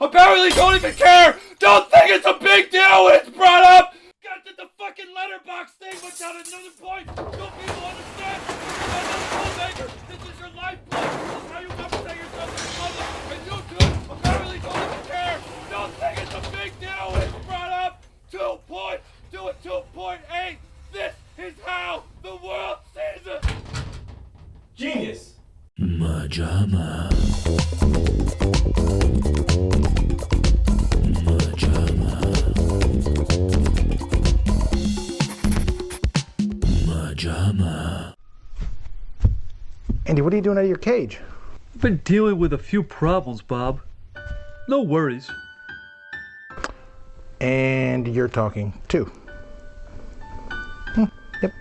apparently don't even care. Don't think it's a big deal when it's brought up. Got to the fucking letterbox thing went down another point. Don't people understand? You're a filmmaker. This is your lifeblood. This is how you represent yourself in public. And you two apparently don't even care. Don't think it's a big deal when it's brought up. 2 points to a 2.8. This is how the world sees it. Genius. MaJaMa. MaJaMa. MaJaMa. Andy, what are you doing out of your cage? I've been dealing with a few problems, Bob. No worries. And you're talking too. Yep.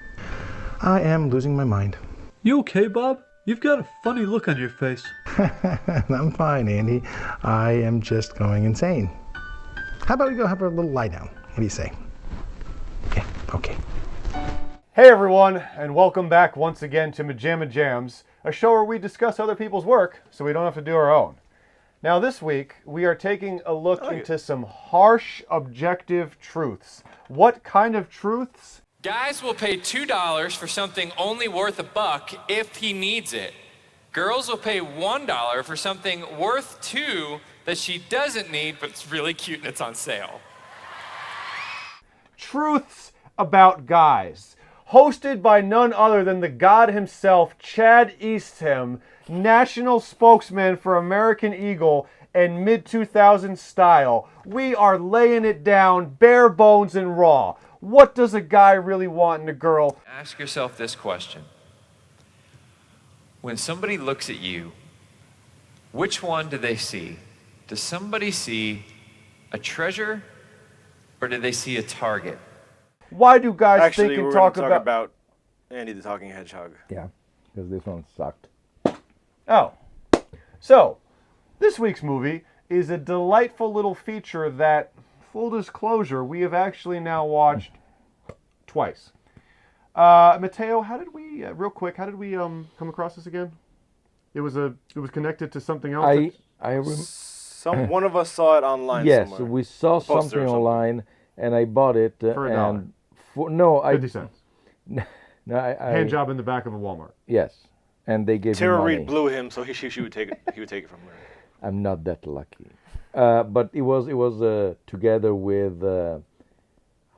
I am losing my mind. You okay, Bob? You've got a funny look on your face. I'm fine, Andy. I am just going insane. How about we go have a little lie down? What do you say? Yeah, okay. Hey everyone, and welcome back once again to MaJaMa Jams, a show where we discuss other people's work so we don't have to do our own. Now this week, we are taking a look into some harsh, objective truths. What kind of truths? Guys will pay $2 for something only worth $1 if he needs it. Girls will pay $1 for something worth $2 that she doesn't need, but it's really cute and it's on sale. Truths about guys. Hosted by none other than the god himself, Chad Eastham, national spokesman for American Eagle and mid-2000s style. We are laying it down bare bones and raw. What does a guy really want in a girl? Ask yourself this question. When somebody looks at you, which one do they see? Does somebody see a treasure or do they see a target? Why do guys Actually, think and we're talk going to talk about Andy the Talking Hedgehog. Yeah, because this one sucked. Oh. So, this week's movie is a delightful little feature that, full disclosure, we have actually now watched twice. Mateo, how did we, real quick, how did we come across this again? It was connected to something else. One of us saw it online. Yes, somewhere. we saw Poster or something online, and I bought it. For $1. No, 50 cents. No, I Hand job in the back of a Walmart. Yes, and they gave Tara me money. Reid blew him, so she would take it. He would take it from her. I'm not that lucky, but it was together with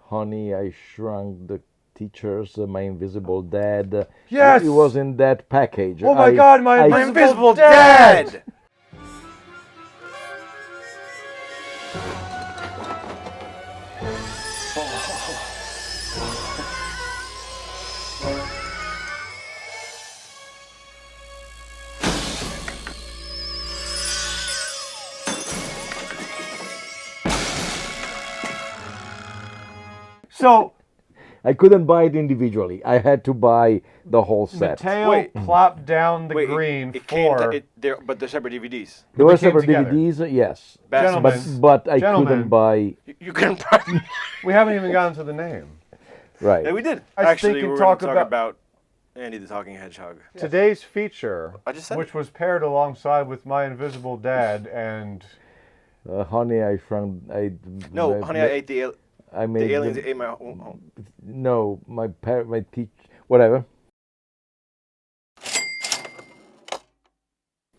Honey, I Shrunk the Teachers, My Invisible Dad. Yes! It was in that package. Oh my God, my invisible dad! So, I couldn't buy it individually. I had to buy the whole set. Mateo plopped down the green for... but they're separate DVDs. There were came separate together. DVDs, yes. Gentlemen, But I Gentlemen. couldn't buy... You couldn't buy. We haven't even gotten to the name. Right. Yeah, we did. I Actually, think we're talk going to talk about- about Andy the Talking Hedgehog. Today's feature, I just said which was paired alongside with My Invisible Dad and... Honey, I Shrunk... No, Honey, I ate the made aliens ate my home. No, my teach... Whatever.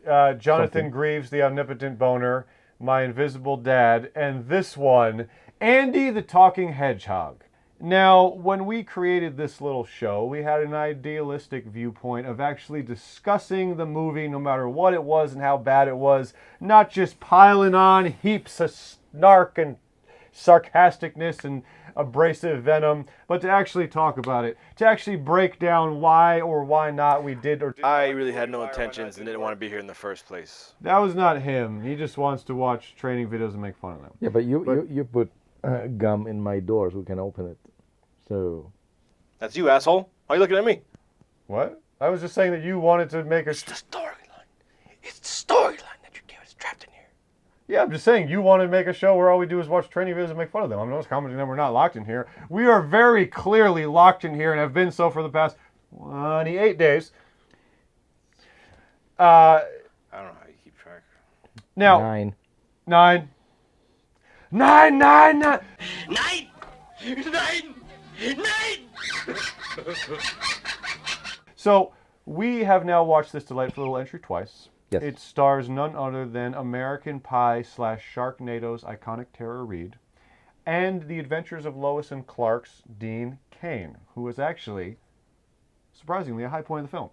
Jonathan Greaves, the Omnipotent Boner, My Invisible Dad, and this one, Andy the Talking Hedgehog. Now, when we created this little show, we had an idealistic viewpoint of actually discussing the movie no matter what it was and how bad it was, not just piling on heaps of snark and sarcasticness and abrasive venom, but to actually talk about it, to actually break down why or why not we did or didn't. I really had no intentions and didn't want to be here in the first place. That was not him. He just wants to watch training videos and make fun of them. Yeah, but you put gum in my door so we can open it. So... That's you, asshole. Why are you looking at me? What? I was just saying that you wanted to make a... It's the storyline. It's the storyline that you're trapped in here. Yeah, I'm just saying, you want to make a show where all we do is watch training videos and make fun of them. I'm not commenting that we're not locked in here. We are very clearly locked in here and have been so for the past 28 days. I don't know how you keep track. Now, 9. 9. Nine, nine, nine. Nine! Nine! Nine! So, we have now watched this delightful little entry twice. Yes. It stars none other than American Pie / Sharknado's iconic Tara Reid and the adventures of Lois and Clark's Dean Cain, who was actually, surprisingly, a high point of the film.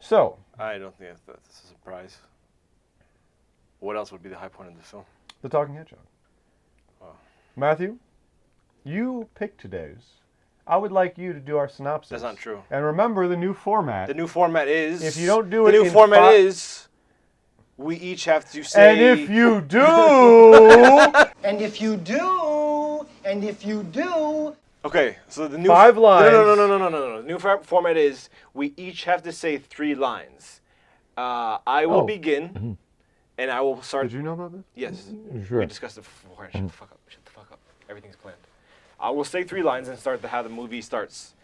So, I don't think that's a surprise. What else would be the high point of the film? The Talking Hedgehog. Oh. Matthew, you picked today's. I would like you to do our synopsis. That's not true. And remember the new format. The new format is... If you don't do it The new in format is... We each have to say... And if you do... And if you do, and if you do... Okay, so the new... 5 lines. No. The new format is we each have to say 3 lines. I will begin, and I will start... Did you know about this? Yes. Sure. We discussed it beforehand. Shut the fuck up. Shut the fuck up. Everything's planned. I will say 3 lines and start how the movie starts.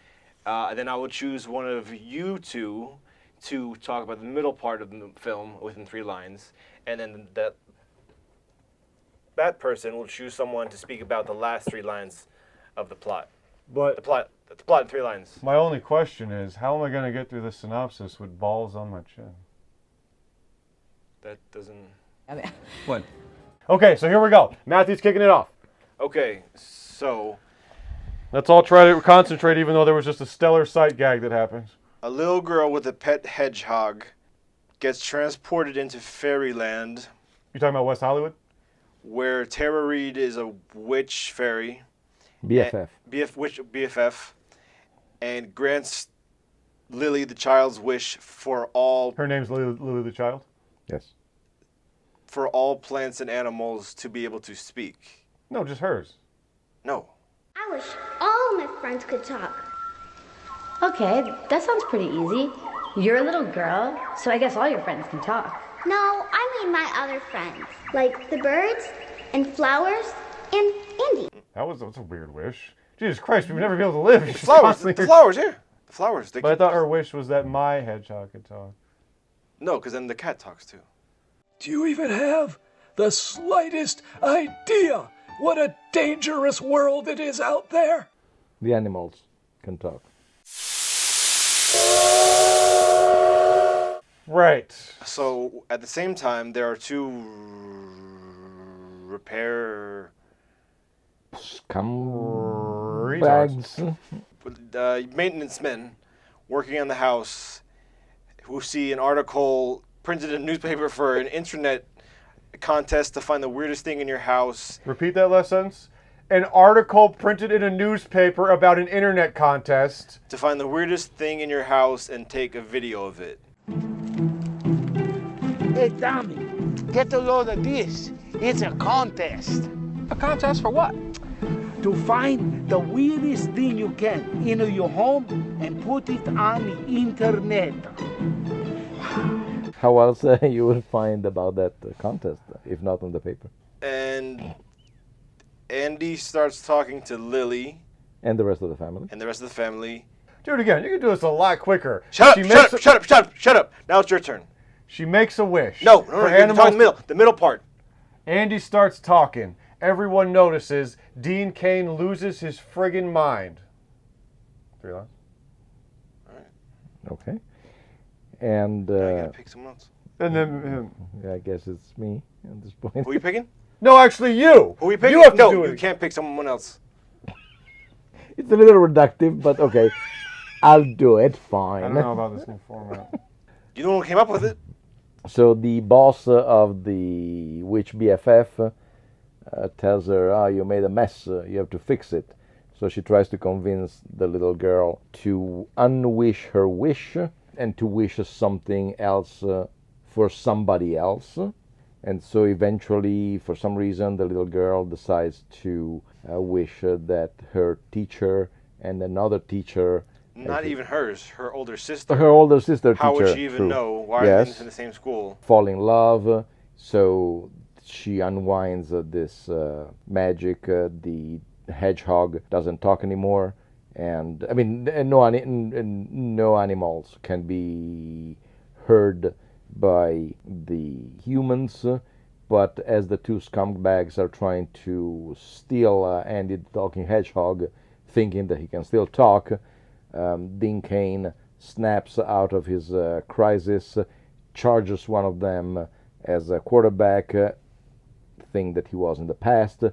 And then I will choose one of you two to talk about the middle part of the film within 3 lines. And then that person will choose someone to speak about the last 3 lines of the plot. But The plot in 3 lines. my only question is, how am I going to get through this synopsis with balls on my chin? That doesn't... What? Okay, so here we go. Matthew's kicking it off. Okay, so... Let's all try to concentrate, even though there was just a stellar sight gag that happens. A little girl with a pet hedgehog gets transported into fairyland You talking about West Hollywood? where Tara Reid is a witch fairy. BFF. BFF. And grants Lily the child's wish for all Her name's Lily the Child. Yes. plants and animals to be able to speak. No, just hers. No. I wish all my friends could talk. Okay, that sounds pretty easy. You're a little girl, so I guess all your friends can talk. No, I mean my other friends, like the birds and flowers and Andy. That's a weird wish. Jesus Christ, we'd never be able to live. She's Flowers. constantly- The flowers, yeah. The flowers. But I thought her wish was that my hedgehog could talk. No, because then the cat talks too. Do you even have the slightest idea what a dangerous world it is out there? The animals can talk. Right. So at the same time, there are 2 repair Scumbags. maintenance men working on the house who see an article printed in a newspaper for an internet contest to find the weirdest thing in your house. Repeat that last sentence. An article printed in a newspaper about an internet contest. To find the weirdest thing in your house and take a video of it. Hey, Tommy, get a load of this. It's a contest. A contest for what? To find the weirdest thing you can in your home and put it on the internet. How else you will find about that contest, if not on the paper? And Andy starts talking to Lily And the rest of the family. and the rest of the family. Do it again. You can do this a lot quicker. Shut up. Now it's your turn. She makes a wish. No, for you're talking the middle part. Andy starts talking. Everyone notices. Dean Cain loses his friggin' mind. 3 lines. Okay. And I gotta pick someone else. And then I guess it's me at this point. Who are you picking? no, actually you. Who are you picking? You have to no, do you it. can't pick someone else. It's a little reductive, but okay. I'll do it. I Fine. don't know about this new format. You know who came up with it? So the boss of the witch BFF tells her, you made a mess, you have to fix it. So she tries to convince the little girl to unwish her wish and to wish something else for somebody else. And so eventually, for some reason, the little girl decides to wish that her teacher and another teacher... Not even hers, her older sister. Her older sister How teacher. would she even true. know? Why are Yes. they in the same school? Fall in love. So she unwinds this magic. The hedgehog doesn't talk anymore. And I mean, no animals can be heard by the humans. But as the two scumbags are trying to steal Andy the Talking Hedgehog, thinking that he can still talk, Dean Cain snaps out of his crisis, charges one of them as a quarterback, thing that he was in the past,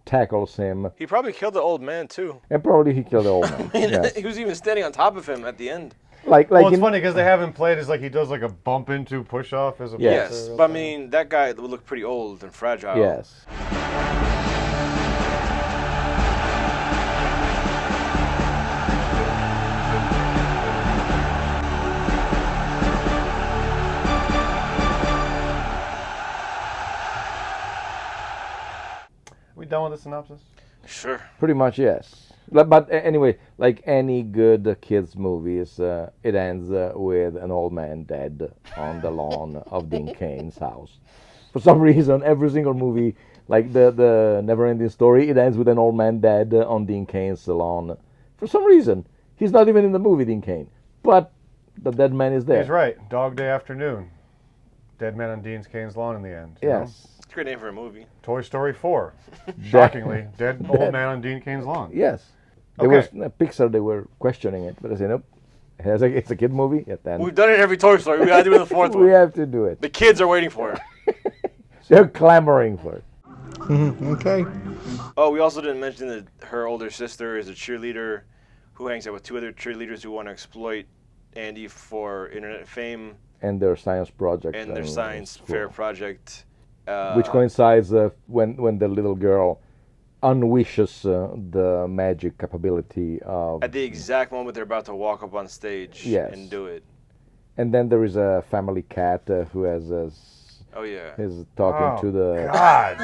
tackles him. He probably killed the old man too. And probably he killed the old man. Yes. He was even standing on top of him at the end. Well, it's funny because they haven't played as like he does like a bump into push off as a Yes, but I mean that guy would look pretty old and fragile. Yes. Are we done with the synopsis? Sure. Pretty much, yes. But anyway, like any good kids' movies, it ends with an old man dead on the lawn of Dean Cain's house. For some reason, every single movie, like the Never-Ending Story, it ends with an old man dead on Dean Cain's lawn. For some reason. He's not even in the movie, Dean Cain. But the dead man is there. He's right. Dog Day Afternoon. Dead man on Dean Cain's lawn in the end. you know? Yes. It's a great name for a movie. Toy Story 4. Shockingly, dead old man on Dean Cain's lawn. Yes. There was Pixar, they were questioning it, but I said, nope. It's a kid movie. Then. We've done it in every Toy Story. We gotta do it in the fourth one. We have to do it. The kids are waiting for it. They're clamoring for it. Okay. Oh, we also didn't mention that her older sister is a cheerleader who hangs out with two other cheerleaders who want to exploit Andy for internet fame. And their science project. And their science fair project. Which coincides when the little girl unwishes the magic capability of... At the exact moment they're about to walk up on stage and do it. And then there is a family cat who has is talking to the... God!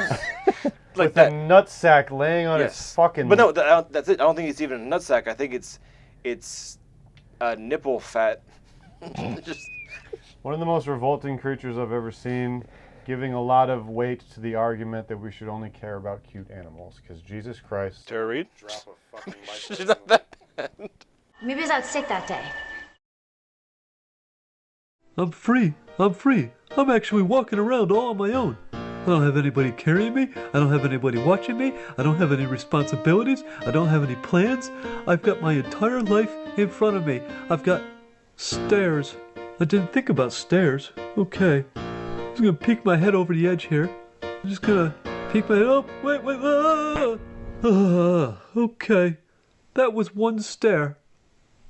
Like with that nutsack laying on its fucking... But no, that's it. I don't think it's even a nutsack. I think it's nipple fat. Just... One of the most revolting creatures I've ever seen, giving a lot of weight to the argument that we should only care about cute animals, because Jesus Christ. Tara Reid? Drop a fucking She's not that bad. Maybe I was out sick that day. I'm free. I'm actually walking around all on my own. I don't have anybody carrying me. I don't have anybody watching me. I don't have any responsibilities. I don't have any plans. I've got my entire life in front of me. I've got stairs. I didn't think about stairs. Okay. I'm just gonna peek my head over the edge here. I'm just gonna peek my head up. Wait. Okay. That was one stair.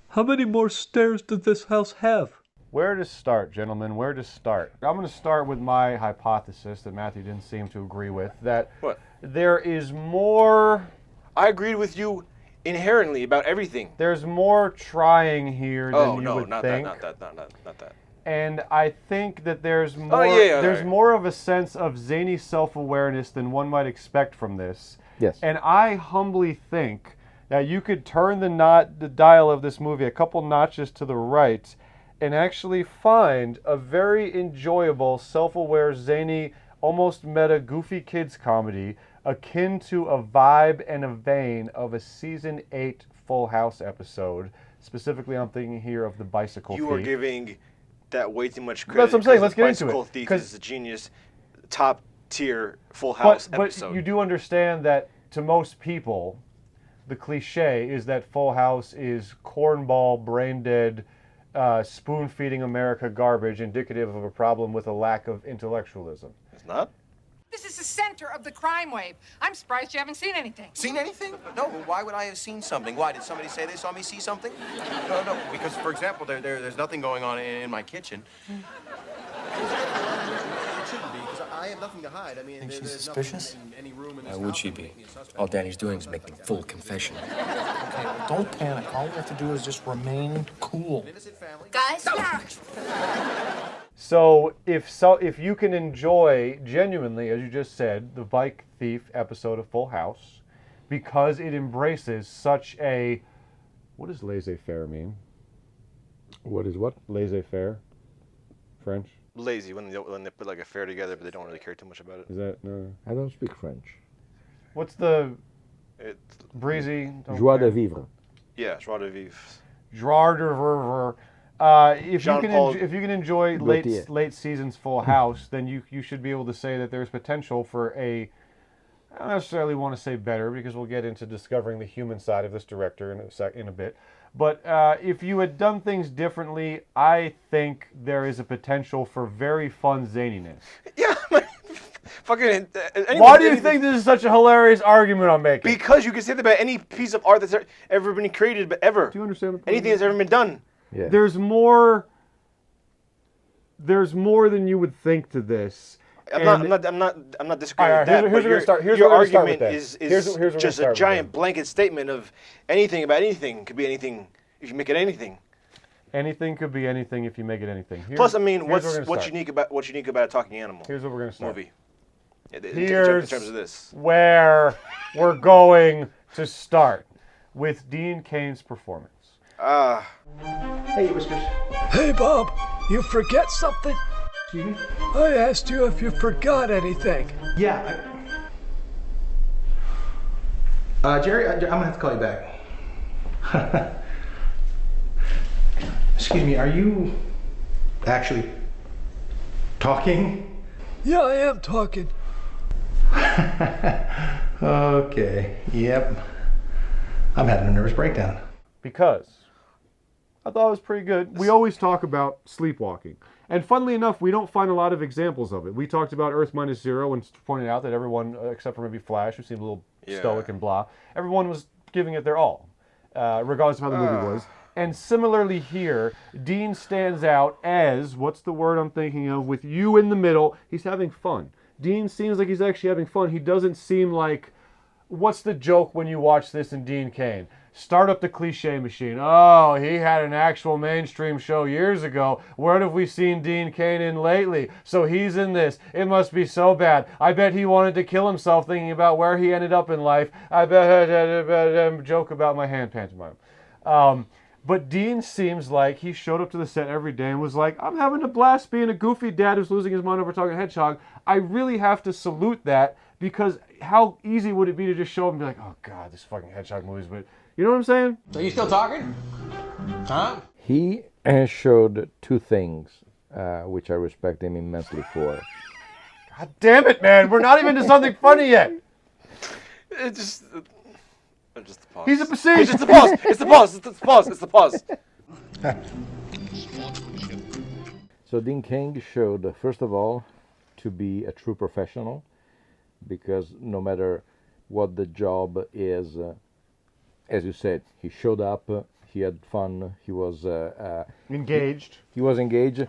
How many more stairs does this house have? Where to start, gentlemen? Where to start? I'm going to start with my hypothesis that Matthew didn't seem to agree with, that there is more... I agreed with you inherently about everything. There's more trying here than you would not think. Not that. And I think that there's more more of a sense of zany self-awareness than one might expect from this. Yes. And I humbly think that you could turn the dial of this movie a couple notches to the right and actually find a very enjoyable, self-aware, zany, almost meta, goofy kids comedy akin to a vibe and a vein of a season 8 Full House episode. Specifically, I'm thinking here of The Bicycle Thief. You are giving that way too much credit. That's what I'm saying. Let's get into it. Bicycle Thief is a genius, top tier Full House episode. But you do understand that to most people, the cliche is that Full House is cornball, brain-dead, spoon-feeding America garbage, indicative of a problem with a lack of intellectualism. It's not? This is the center of the crime wave. I'm surprised you haven't seen anything. Seen anything? No, why would I have seen something? Why, did somebody say they saw me see something? No, because, for example, there's nothing going on in my kitchen. It shouldn't be, because I have nothing to hide. I mean, Think she's there's suspicious? nothing in any room in this Why house would she that be? would make me a suspect. All Danny's doing is making full confession. Okay, well, don't panic. All we have to do is just remain cool. Guys? So if you can enjoy genuinely, as you just said, the Bike Thief episode of Full House, because it embraces such a... What does laissez-faire mean? What is what? Laissez-faire? French? Lazy, when they put like a fair together, but they don't really care too much about it. Is that... No. I don't speak French. What's the... It's breezy... Joie de vivre. Yeah, joie de vivre. Joie de vivre. If you can enjoy Gaultier. late seasons Full House, then you should be able to say that there's potential for a. I don't necessarily want to say better because we'll get into discovering the human side of this director in a bit. But if you had done things differently, I think there is a potential for very fun zaniness. Yeah, fucking. Why do you think this is such a hilarious argument I'm making? Because you can say that about any piece of art that's ever been created, but ever. Do you understand? Anything that's ever been done. Yeah. There's more than you would think to this. I'm not disagreeing with that. Here's but where we're gonna start. Here's your where we're gonna start with argument that. is Here's where we're just gonna a start giant with blanket statement of anything about anything could be anything if you make it anything. Anything could be anything if you make it anything. Plus, I mean, what's unique about a talking animal? Here's what we're gonna start. Movie. In Here's terms of this. where we're going to start with Dean Cain's performance. Hey, Whiskers. Hey, Bob. You forget something? Excuse me? I asked you if you forgot anything. Yeah. Jerry, I'm gonna have to call you back. Excuse me, are you actually talking? Yeah, I am talking. Okay, yep. I'm having a nervous breakdown. Because I thought it was pretty good. We always talk about sleepwalking. And funnily enough, we don't find a lot of examples of it. We talked about Earth Minus Zero and pointed out that everyone, except for maybe Flash, who seemed a little stoic and blah, everyone was giving it their all, regardless of how the movie was. And similarly here, Dean stands out as, what's the word I'm thinking of, with you in the middle. He's having fun. Dean seems like he's actually having fun. He doesn't seem like, what's the joke when you watch this in Dean Cain? Start up the cliche machine. Oh, he had an actual mainstream show years ago. Where have we seen Dean Cain in lately? So he's in this. It must be so bad. I bet he wanted to kill himself thinking about where he ended up in life. I bet joke about my hand pantomime. But Dean seems like he showed up to the set every day and was like, I'm having a blast being a goofy dad who's losing his mind over Talking Hedgehog. I really have to salute that because how easy would it be to just show up and be like, oh God, this fucking Hedgehog movies, but you know what I'm saying? Are you still talking? Huh? He showed two things, which I respect him immensely for. God damn it, man. We're not even to something funny yet. It's just the pause. He's a facetious. It's just the pause. It's the pause. It's the pause. It's the pause. So Dean Cain showed, first of all, to be a true professional, because no matter what the job is, as you said, he showed up, he had fun, he was engaged. He was engaged.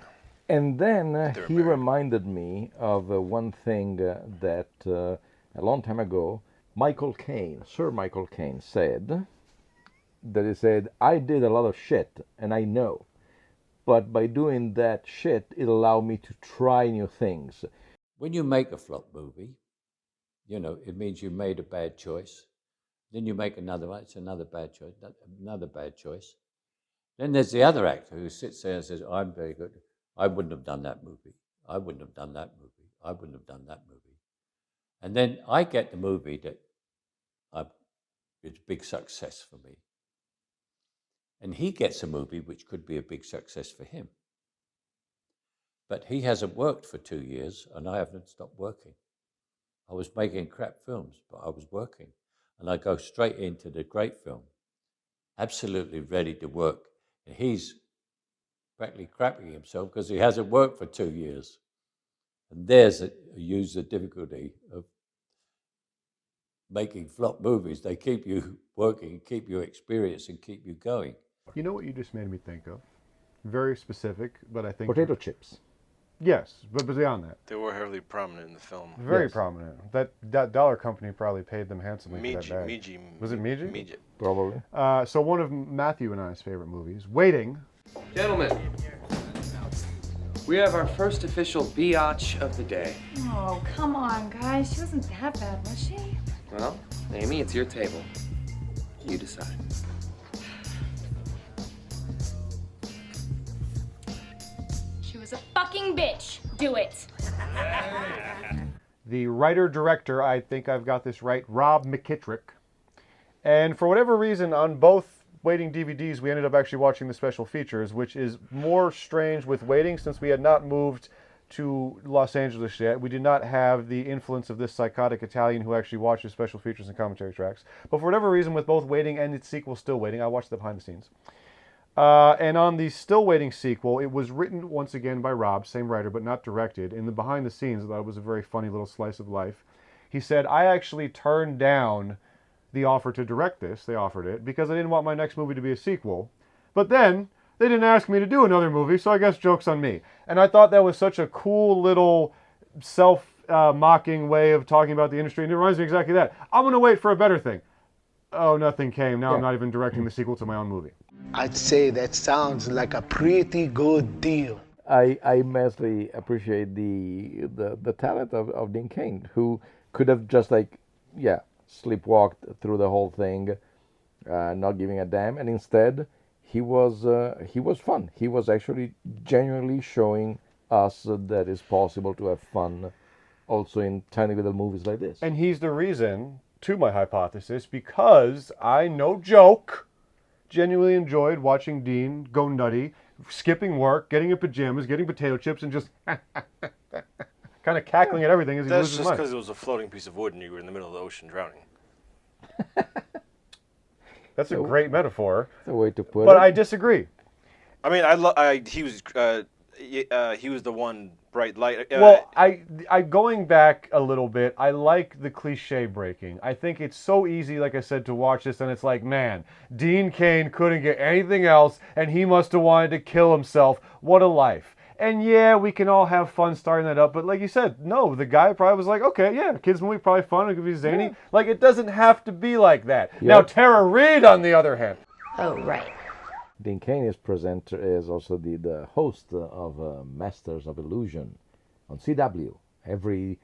And then he reminded me of one thing that a long time ago, Sir Michael Caine said, that he said, I did a lot of shit, and I know. But by doing that shit, it allowed me to try new things. When you make a flop movie, you know, it means you made a bad choice. Then you make another one, it's another bad choice, another bad choice. Then there's the other actor who sits there and says, I'm very good. I wouldn't have done that movie. I wouldn't have done that movie. I wouldn't have done that movie. And then I get the movie that it's a big success for me. And he gets a movie which could be a big success for him. But he hasn't worked for 2 years, and I haven't stopped working. I was making crap films, but I was working. And I go straight into the great film, absolutely ready to work. And he's practically crapping himself because he hasn't worked for 2 years. And there's the difficulty of making flop movies. They keep you working, keep you experienced, and keep you going. You know what you just made me think of? Very specific, but I think... Potato chips. Yes, but beyond that. They were heavily prominent in the film. Very prominent. That dollar company probably paid them handsomely for that bag. Was it Meiji? Meiji. Probably. So one of Matthew and I's favorite movies, Waiting. Gentlemen, we have our first official biatch of the day. Oh, come on, guys. She wasn't that bad, was she? Well, Amy, it's your table. You decide. She was a fucking bitch. Do it. The writer-director, I think I've got this right, Rob McKittrick. And for whatever reason, on both waiting DVDs, we ended up actually watching the special features, which is more strange with waiting since we had not moved to Los Angeles yet. We did not have the influence of this psychotic Italian who actually watches special features and commentary tracks. But for whatever reason, with both waiting and its sequel, Still Waiting, I watched the behind the scenes. And on the Still Waiting sequel, it was written once again by Rob, same writer, but not directed. In the behind the scenes, I thought it was a very funny little slice of life. He said, I actually turned down the offer to direct this. They offered it because I didn't want my next movie to be a sequel. But then they didn't ask me to do another movie, so I guess joke's on me. And I thought that was such a cool little self-mocking way of talking about the industry. And it reminds me exactly of that. I'm going to wait for a better thing. Oh, nothing came. Now I'm not even directing the sequel to my own movie. I'd say that sounds like a pretty good deal. I immensely appreciate the talent of Dean Cain, who could have just sleepwalked through the whole thing, not giving a damn, and instead he was fun. He was actually genuinely showing us that it's possible to have fun also in tiny little movies like this. And he's the reason, to my hypothesis, because I, no joke, genuinely enjoyed watching Dean go nutty, skipping work, getting in pajamas, getting potato chips, and just kind of cackling at everything as he loses his mind. That's just because it was a floating piece of wood and you were in the middle of the ocean drowning. That's a great metaphor. That's a way to put it. But I disagree. I mean, he was the one bright light. Well, I going back a little bit, I like the cliche breaking. I think it's so easy, like I said, to watch this, and it's like, man, Dean Cain couldn't get anything else, and he must have wanted to kill himself. What a life. And yeah, we can all have fun starting that up, but like you said, no, the guy probably was like, okay, yeah, kids movie, probably fun, it could be zany. Yeah. Like, it doesn't have to be like that. Yep. Now, Tara Reid, on the other hand. Oh, right. Dean Cain is also the host of Masters of Illusion on CW every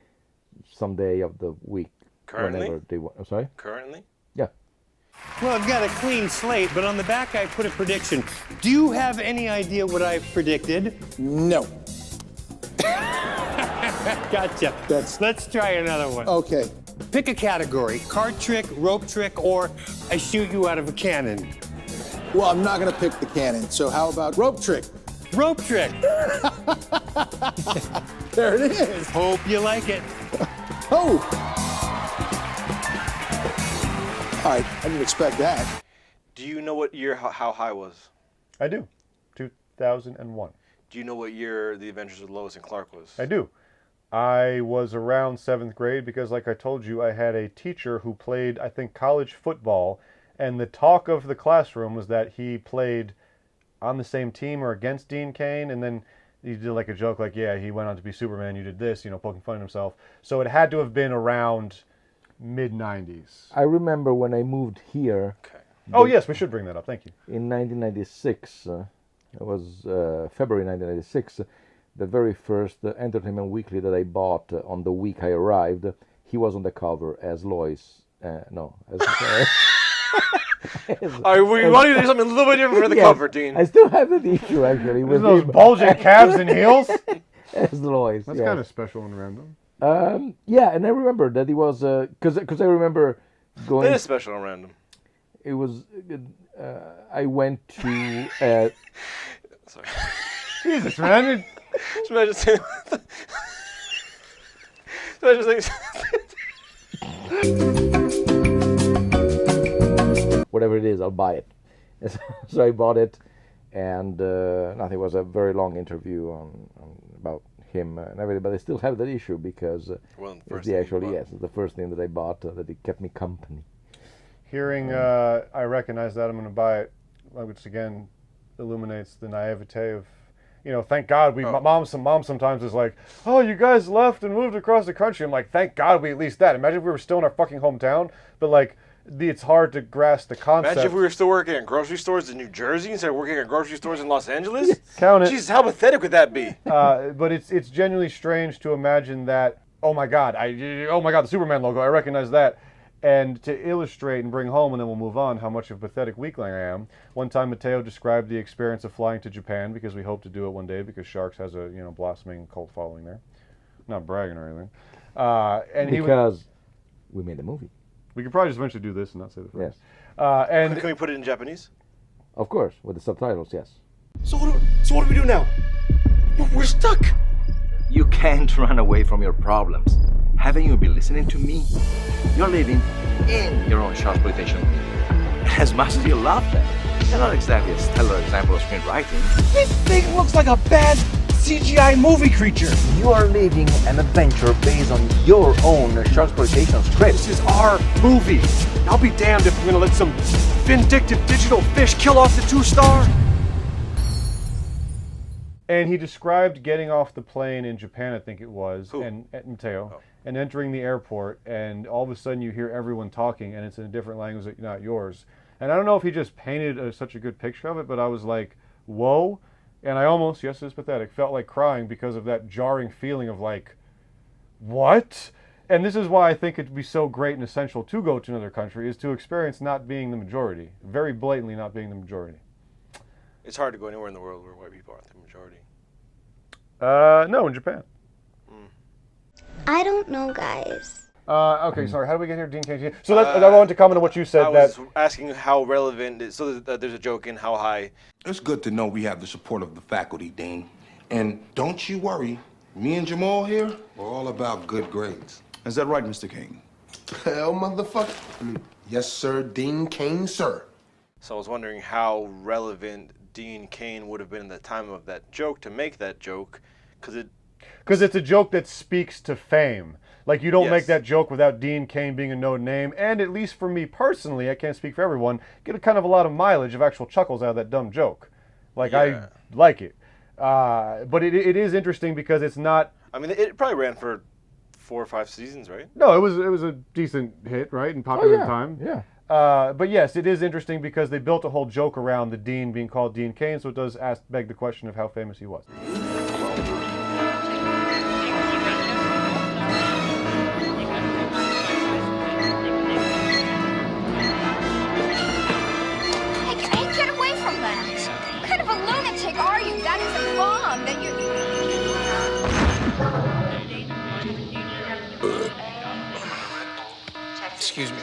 Sunday of the week. Currently? Whenever they want. I'm sorry? Currently? Yeah. Well, I've got a clean slate, but on the back I put a prediction. Do you have any idea what I've predicted? No. Gotcha. Let's try another one. Okay. Pick a category: card trick, rope trick, or I shoot you out of a cannon. Well, I'm not going to pick the cannon, so how about rope trick? Rope trick. There it is. Hope you like it. Oh. All right, I didn't expect that. Do you know what year How High was? I do. 2001. Do you know what year The Adventures of Lois and Clark was? I do. I was around 7th grade because, like I told you, I had a teacher who played, I think, college football, and the talk of the classroom was that he played on the same team or against Dean Cain, and then he did like a joke like, yeah, he went on to be Superman, you did this, poking fun at himself. So it had to have been around mid-90s. I remember when I moved here. Okay. Oh, yes, we should bring that up. Thank you. In 1996, it was February 1996, the very first Entertainment Weekly that I bought on the week I arrived, he was on the cover as Lois. We want to do something a little bit different for the cover, Dean. I still have that issue, actually. With those bulging calves and heels? As Lois. That's kind of special and random. Yeah, and I remember that it was, because I remember going... It is special and random. It was, I went to... Sorry. Jesus, man. Imagine saying... Whatever it is, I'll buy it. So I bought it, and nothing. It was a very long interview about him and everything, but I still have that issue because it's the first thing that I bought that it kept me company. Hearing I recognize that, I'm going to buy it, which again illuminates the naivete of, thank God mom sometimes is like, oh, you guys left and moved across the country. I'm like, thank God we at least that. Imagine if we were still in our fucking hometown, but like, it's hard to grasp the concept. Imagine if we were still working at grocery stores in New Jersey instead of working at grocery stores in Los Angeles. Count it. Jesus, how pathetic would that be? But it's genuinely strange to imagine that. Oh my God, the Superman logo. I recognize that. And to illustrate and bring home, and then we'll move on, how much of a pathetic weakling I am. One time, Mateo described the experience of flying to Japan because we hope to do it one day because Sharks has a blossoming cult following there. Not bragging or anything. Because we made a movie. We could probably just eventually do this and not say the phrase. Yes. And can we put it in Japanese? Of course, with the subtitles, yes. So what do we do now? We're stuck. You can't run away from your problems. Haven't you been listening to me? You're living in your own shortploitation. As much as you love them, you're not exactly a stellar example of screenwriting. This thing looks like a bad CGI movie creature. You are living an adventure based on your own shortploitation script. This is our movie. I'll be damned if we're gonna let some vindictive digital fish kill off the 2-star. And he described getting off the plane in Japan, I think it was, and Mateo, and entering the airport, and all of a sudden you hear everyone talking, and it's in a different language that not yours. And I don't know if he just painted such a good picture of it, but I was like, whoa. And I almost, yes, it's pathetic, felt like crying because of that jarring feeling of like, what? And this is why I think it'd be so great and essential to go to another country, is to experience not being the majority, very blatantly not being the majority. It's hard to go anywhere in the world where white people aren't the majority. No, in Japan. I don't know, guys. Okay, sorry. How do we get here, Dean Kane? So I wanted to comment on what you said. I was asking how relevant. So there's a joke in how high. It's good to know we have the support of the faculty, Dean. And don't you worry, me and Jamal here, we're all about good grades. Is that right, Mr. Kane? Hell, motherfucker. Yes, sir, Dean Kane, sir. So I was wondering how relevant Dean Kane would have been at the time of that joke to make that joke, because it's a joke that speaks to fame. Like, you don't Yes. make that joke without Dean Kane being a known name, and at least for me personally, I can't speak for everyone, get a kind of a lot of mileage of actual chuckles out of that dumb joke. Like, I like it. But it is interesting because it's not... I mean, it probably ran for 4 or 5 seasons, right? No, it was a decent hit, right, and popular at the time. Yeah. But yes, it is interesting because they built a whole joke around the Dean being called Dean Kane, so it does beg the question of how famous he was. Hey, get away from that! What kind of a lunatic are you? That is a bomb that you... Excuse me.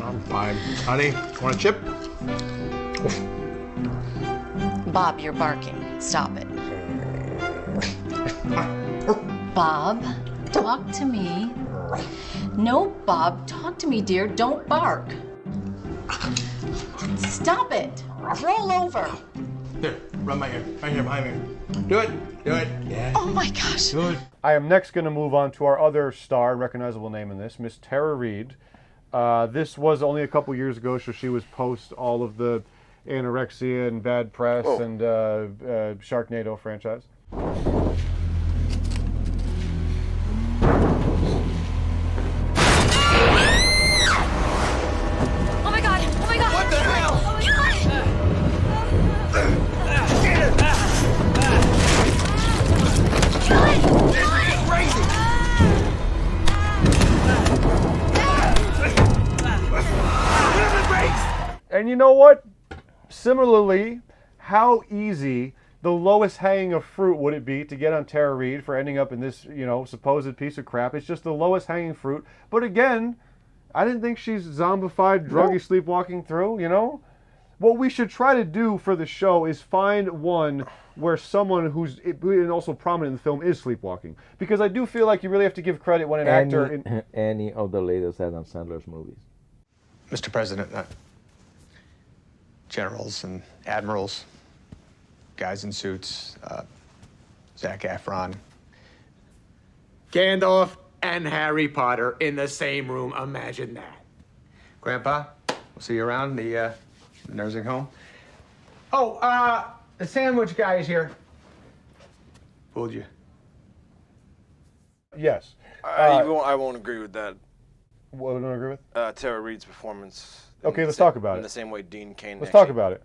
I'm fine. Honey, want a chip? Bob, you're barking. Stop it. Bob, talk to me. No, Bob, talk to me, dear. Don't bark. Stop it. Roll over. Here, run my hair. Right here, behind me. Do it. Yeah. Oh my gosh. Good. I am next going to move on to our other star, recognizable name in this, Miss Tara Reid. This was only a couple years ago, so she was post all of the anorexia and bad press and Sharknado franchise. Oh my god! Oh my god! What the hell? Oh my god! And you know what? Similarly, how easy the lowest hanging of fruit would it be to get on Tara Reid for ending up in this, supposed piece of crap? It's just the lowest hanging fruit. But again, I didn't think she's zombified, druggy, sleepwalking through, What we should try to do for the show is find one where someone who's also prominent in the film is sleepwalking. Because I do feel like you really have to give credit when an actor... Any of the latest Adam Sandler's movies. Mr. President, generals and admirals, guys in suits, Zac Efron. Gandalf and Harry Potter in the same room. Imagine that. Grandpa, we'll see you around the nursing home. Oh, the sandwich guy is here. Fooled you. Yes. I won't agree with that. What don't I agree with? Tara Reid's performance. Okay, let's talk about it. In the same way Dean Kane. Let's talk about it.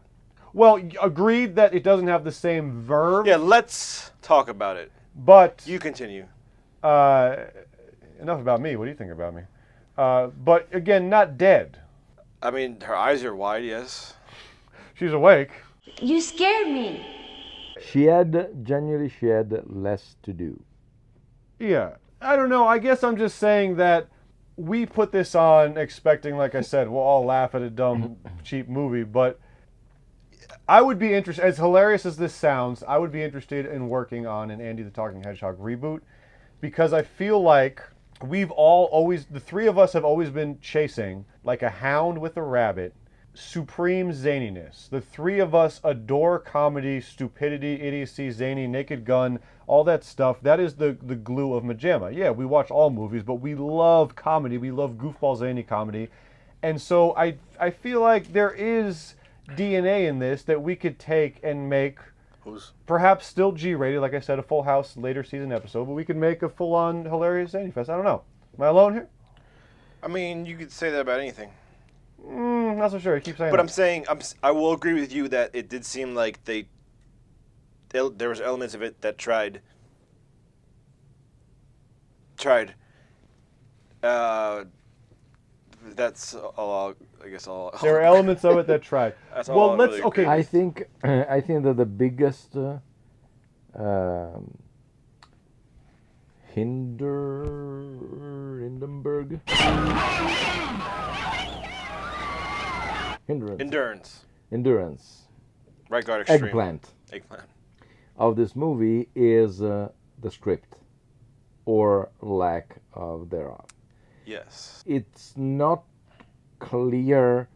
Well, agreed that it doesn't have the same verve. Yeah, let's talk about it. But you continue. Enough about me. What do you think about me? But again, not dead. I mean, her eyes are wide. Yes. She's awake. You scared me. She had less to do. Yeah. I don't know. I guess I'm just saying that we put this on expecting, like I said, we'll all laugh at a dumb, cheap movie, but I would be interested, as hilarious as this sounds, I would be interested in working on an Andy the Talking Hedgehog reboot, because I feel like the three of us have always been chasing, like a hound with a rabbit, supreme zaniness. The three of us adore comedy, stupidity, idiocy, zany, Naked Gun, all that stuff. That is the glue of MaJaMa. Yeah, we watch all movies, but we love comedy. We love goofball zany comedy. And so I feel like there is DNA in this that we could take and make perhaps still G-rated, like I said, a Full House later season episode, but we could make a full-on hilarious zany fest. I don't know. Am I alone here? I mean, you could say that about anything. Not so sure. I keep saying But that. I'm saying, I will agree with you that it did seem like there was elements of it that tried. That's all. I guess all. There are elements of it that tried. That's well, all let's. really Okay. I think that the biggest Hindenburg. Endurance. Right guard extreme. Eggplant. Eggplant. Of this movie is the script, or lack of thereof. Yes. It's not clear,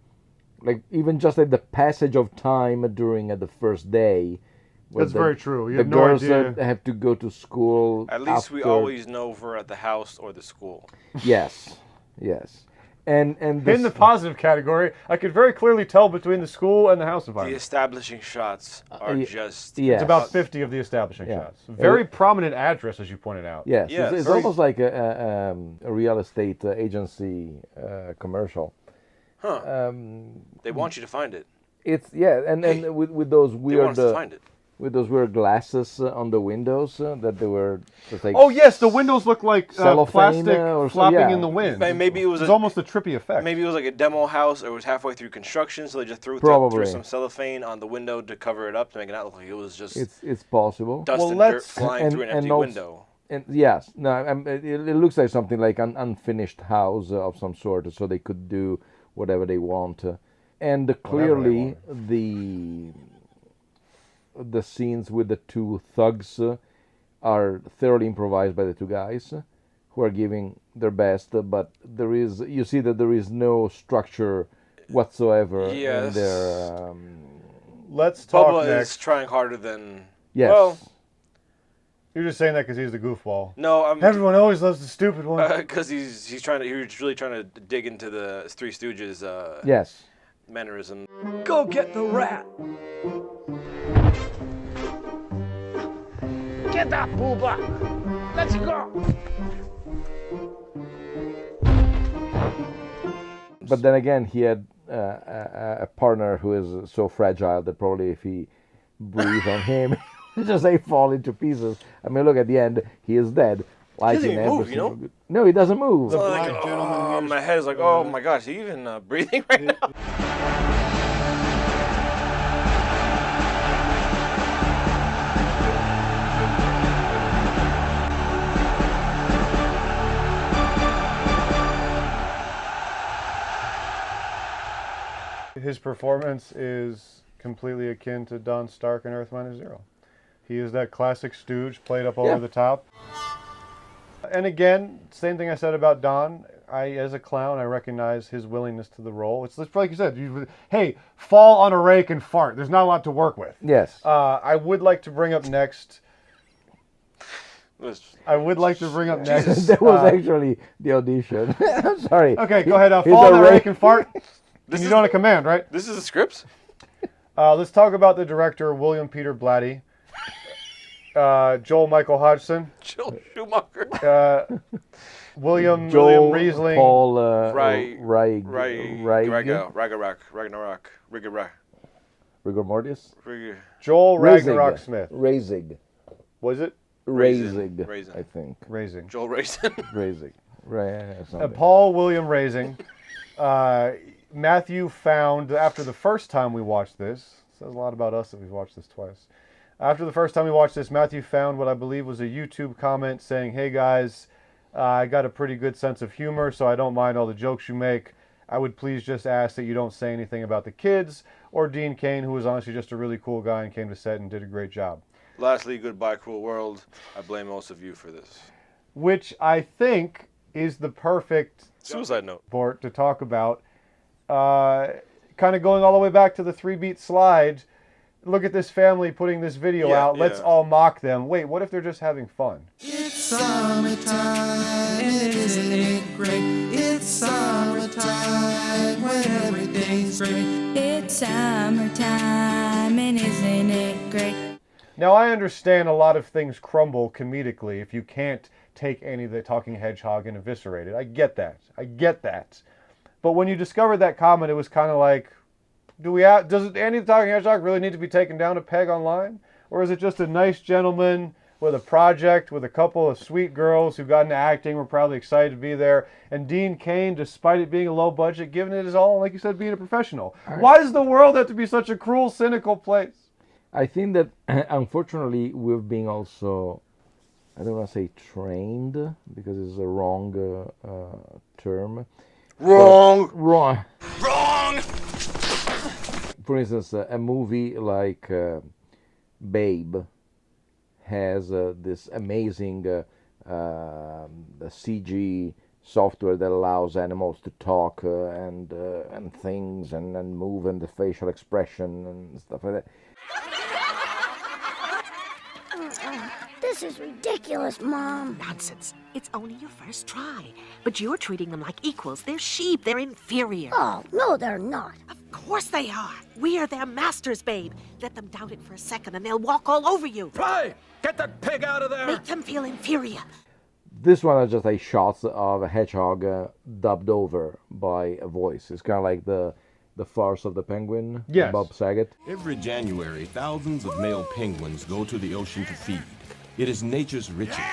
like even just like the passage of time during the first day. That's very true. You the have no girls idea. have to go to school. At least we after- always know if we're at the house or the school. Yes, yes. And In the positive category, I could very clearly tell between the school and the house The environment. establishing shots are just. It's about 50 of the establishing shots. Very prominent address, as you pointed out. Yes, Yes. it's almost like a real estate agency commercial. Huh. They want you to find it. It's and with those They weird want us to find it. with those weird glasses on the windows that they were just like Oh yes, the windows look like cellophane, plastic or so- flopping yeah. in the wind. Maybe it was almost a trippy effect. Maybe it was like a demo house, or it was halfway through construction, so they just threw Probably. some cellophane on the window to cover it up to make it not look like it was just It's possible. dust and dirt flying through an empty also- window. And yes, no, it looks like something like an unfinished house of some sort, so they could do whatever they want. And clearly, the scenes with the two thugs are thoroughly improvised by the two guys, who are giving their best. But you see that there is no structure whatsoever Yes. in their. Let's talk Bubba next. is trying harder than. Yes. Well, You're just saying that because he's the goofball. no, I'm. Everyone always loves the stupid one. Because he's really trying to dig into the Three Stooges. Yes. Mannerism. Go get the rat. Get that booba. Let's go. But then again, he had a partner who is so fragile that probably if he breathed on him, he just like fall into pieces. I mean, look at the end; he is dead. Like doesn't in even move, every you know? single- No, he doesn't move. So like, my head is like, oh my gosh, is he even breathing right now? His performance is completely akin to Don Stark in Earth Minus Zero. He is that classic stooge played up over the top. And again, same thing I said about Don. As a clown, I recognize his willingness to the role. It's like you said, hey, fall on a rake and fart. There's not a lot to work with. Yes. I would like to bring up next. That was actually the audition. I'm sorry. Okay, go ahead. He's Fall on a a rake. rake and fart. You don't a command, right? This is a script? Let's talk about the director, William Peter Blatty. Joel Michael Hodgson. Joel Schumacher. William Riesling. Paul Ragnarok. Rigor Mortis. Joel Ragnarok Smith. Razig. Was it? Razig. I think. Razing. Joel Raisin. Razig. Paul William Raising. Matthew found, after the first time we watched this, says a lot about us that we've watched this twice. After the first time we watched this, Matthew found what I believe was a YouTube comment saying, hey guys, I got a pretty good sense of humor, so I don't mind all the jokes you make. I would please just ask that you don't say anything about the kids or Dean Cain, who was honestly just a really cool guy and came to set and did a great job. Lastly, goodbye, cruel world. I blame most of you for this. Which I think is the perfect suicide note to talk about. Kind of going all the way back to the 3-beat slide. Look at this family putting this video out. Let's all mock them. Wait, what if they're just having fun? It's summertime, isn't it great? It's summertime when everything's great. It's summertime, and isn't it great? Now, I understand a lot of things crumble comedically if you can't take any of the Talking Hedgehog and eviscerate it. I get that. But when you discovered that comment, it was kind of like, does Andy the Talking Hedgehog really need to be taken down a peg online? Or is it just a nice gentleman with a project with a couple of sweet girls who got into acting, were probably excited to be there, and Dean Cain, despite it being a low budget, giving it his all, like you said, being a professional? Why does the world have to be such a cruel, cynical place? I think that, unfortunately, we've been also, I don't want to say trained, because it's a wrong term. Wrong! For instance, a movie like Babe has this amazing CG software that allows animals to talk and things and move, and the facial expression and stuff like that. This is ridiculous, Mom. Nonsense. It's only your first try. But you're treating them like equals. They're sheep. They're inferior. Oh, no, they're not. Of course they are. We are their masters, babe. Let them doubt it for a second and they'll walk all over you. Hey! Get that pig out of there! Make them feel inferior. This one is just like shots of a hedgehog dubbed over by a voice. It's kind of like the farce of the penguin, Yes. Bob Saget. Every January, thousands of male penguins go to the ocean to feed. It is nature's ritual,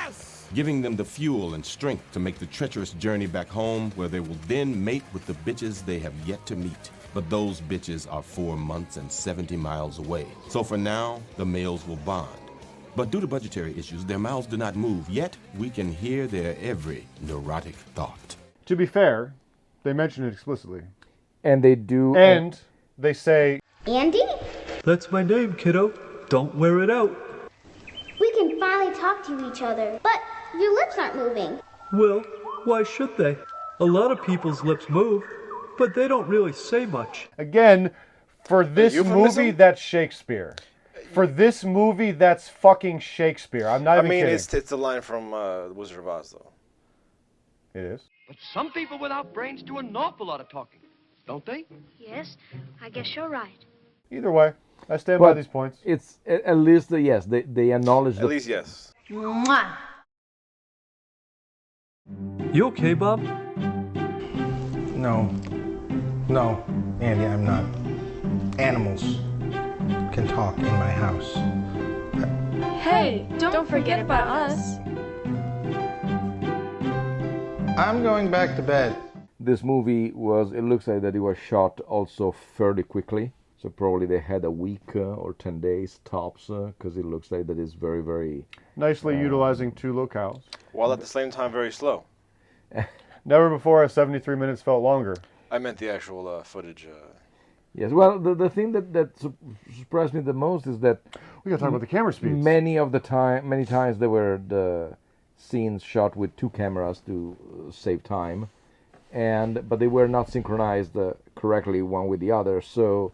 giving them the fuel and strength to make the treacherous journey back home, where they will then mate with the bitches they have yet to meet. But those bitches are 4 months and 70 miles away. So for now, the males will bond. But due to budgetary issues, their mouths do not move, yet we can hear their every neurotic thought. To be fair, they mention it explicitly. And they do... And they say... Andy? That's my name, kiddo. Don't wear it out. We can finally talk to each other, but your lips aren't moving. Well, why should they? A lot of people's lips move, but they don't really say much. Again, for this movie, that's Shakespeare. For this movie, that's fucking Shakespeare. I'm not even kidding. It's a line from Wizard of Oz, though. It is. But some people without brains do an awful lot of talking, don't they? Yes, I guess you're right. Either way, I stand by these points. It's at least, yes, they acknowledge At least, yes. Mwah. You okay, Bob? No, Andy, I'm not. Animals can talk in my house. Hey, don't forget about us. I'm going back to bed. This movie it looks like that it was shot also fairly quickly. So probably they had a week or 10 days tops, because it looks like that it's very, very... Nicely utilizing 2 locales. While at the same time very slow. Never before has 73 minutes felt longer. I meant the actual footage. Yes, well, the thing that surprised me the most is that... We gotta talk about the camera speeds. Many times there were the scenes shot with 2 cameras to save time, but they were not synchronized correctly one with the other, so...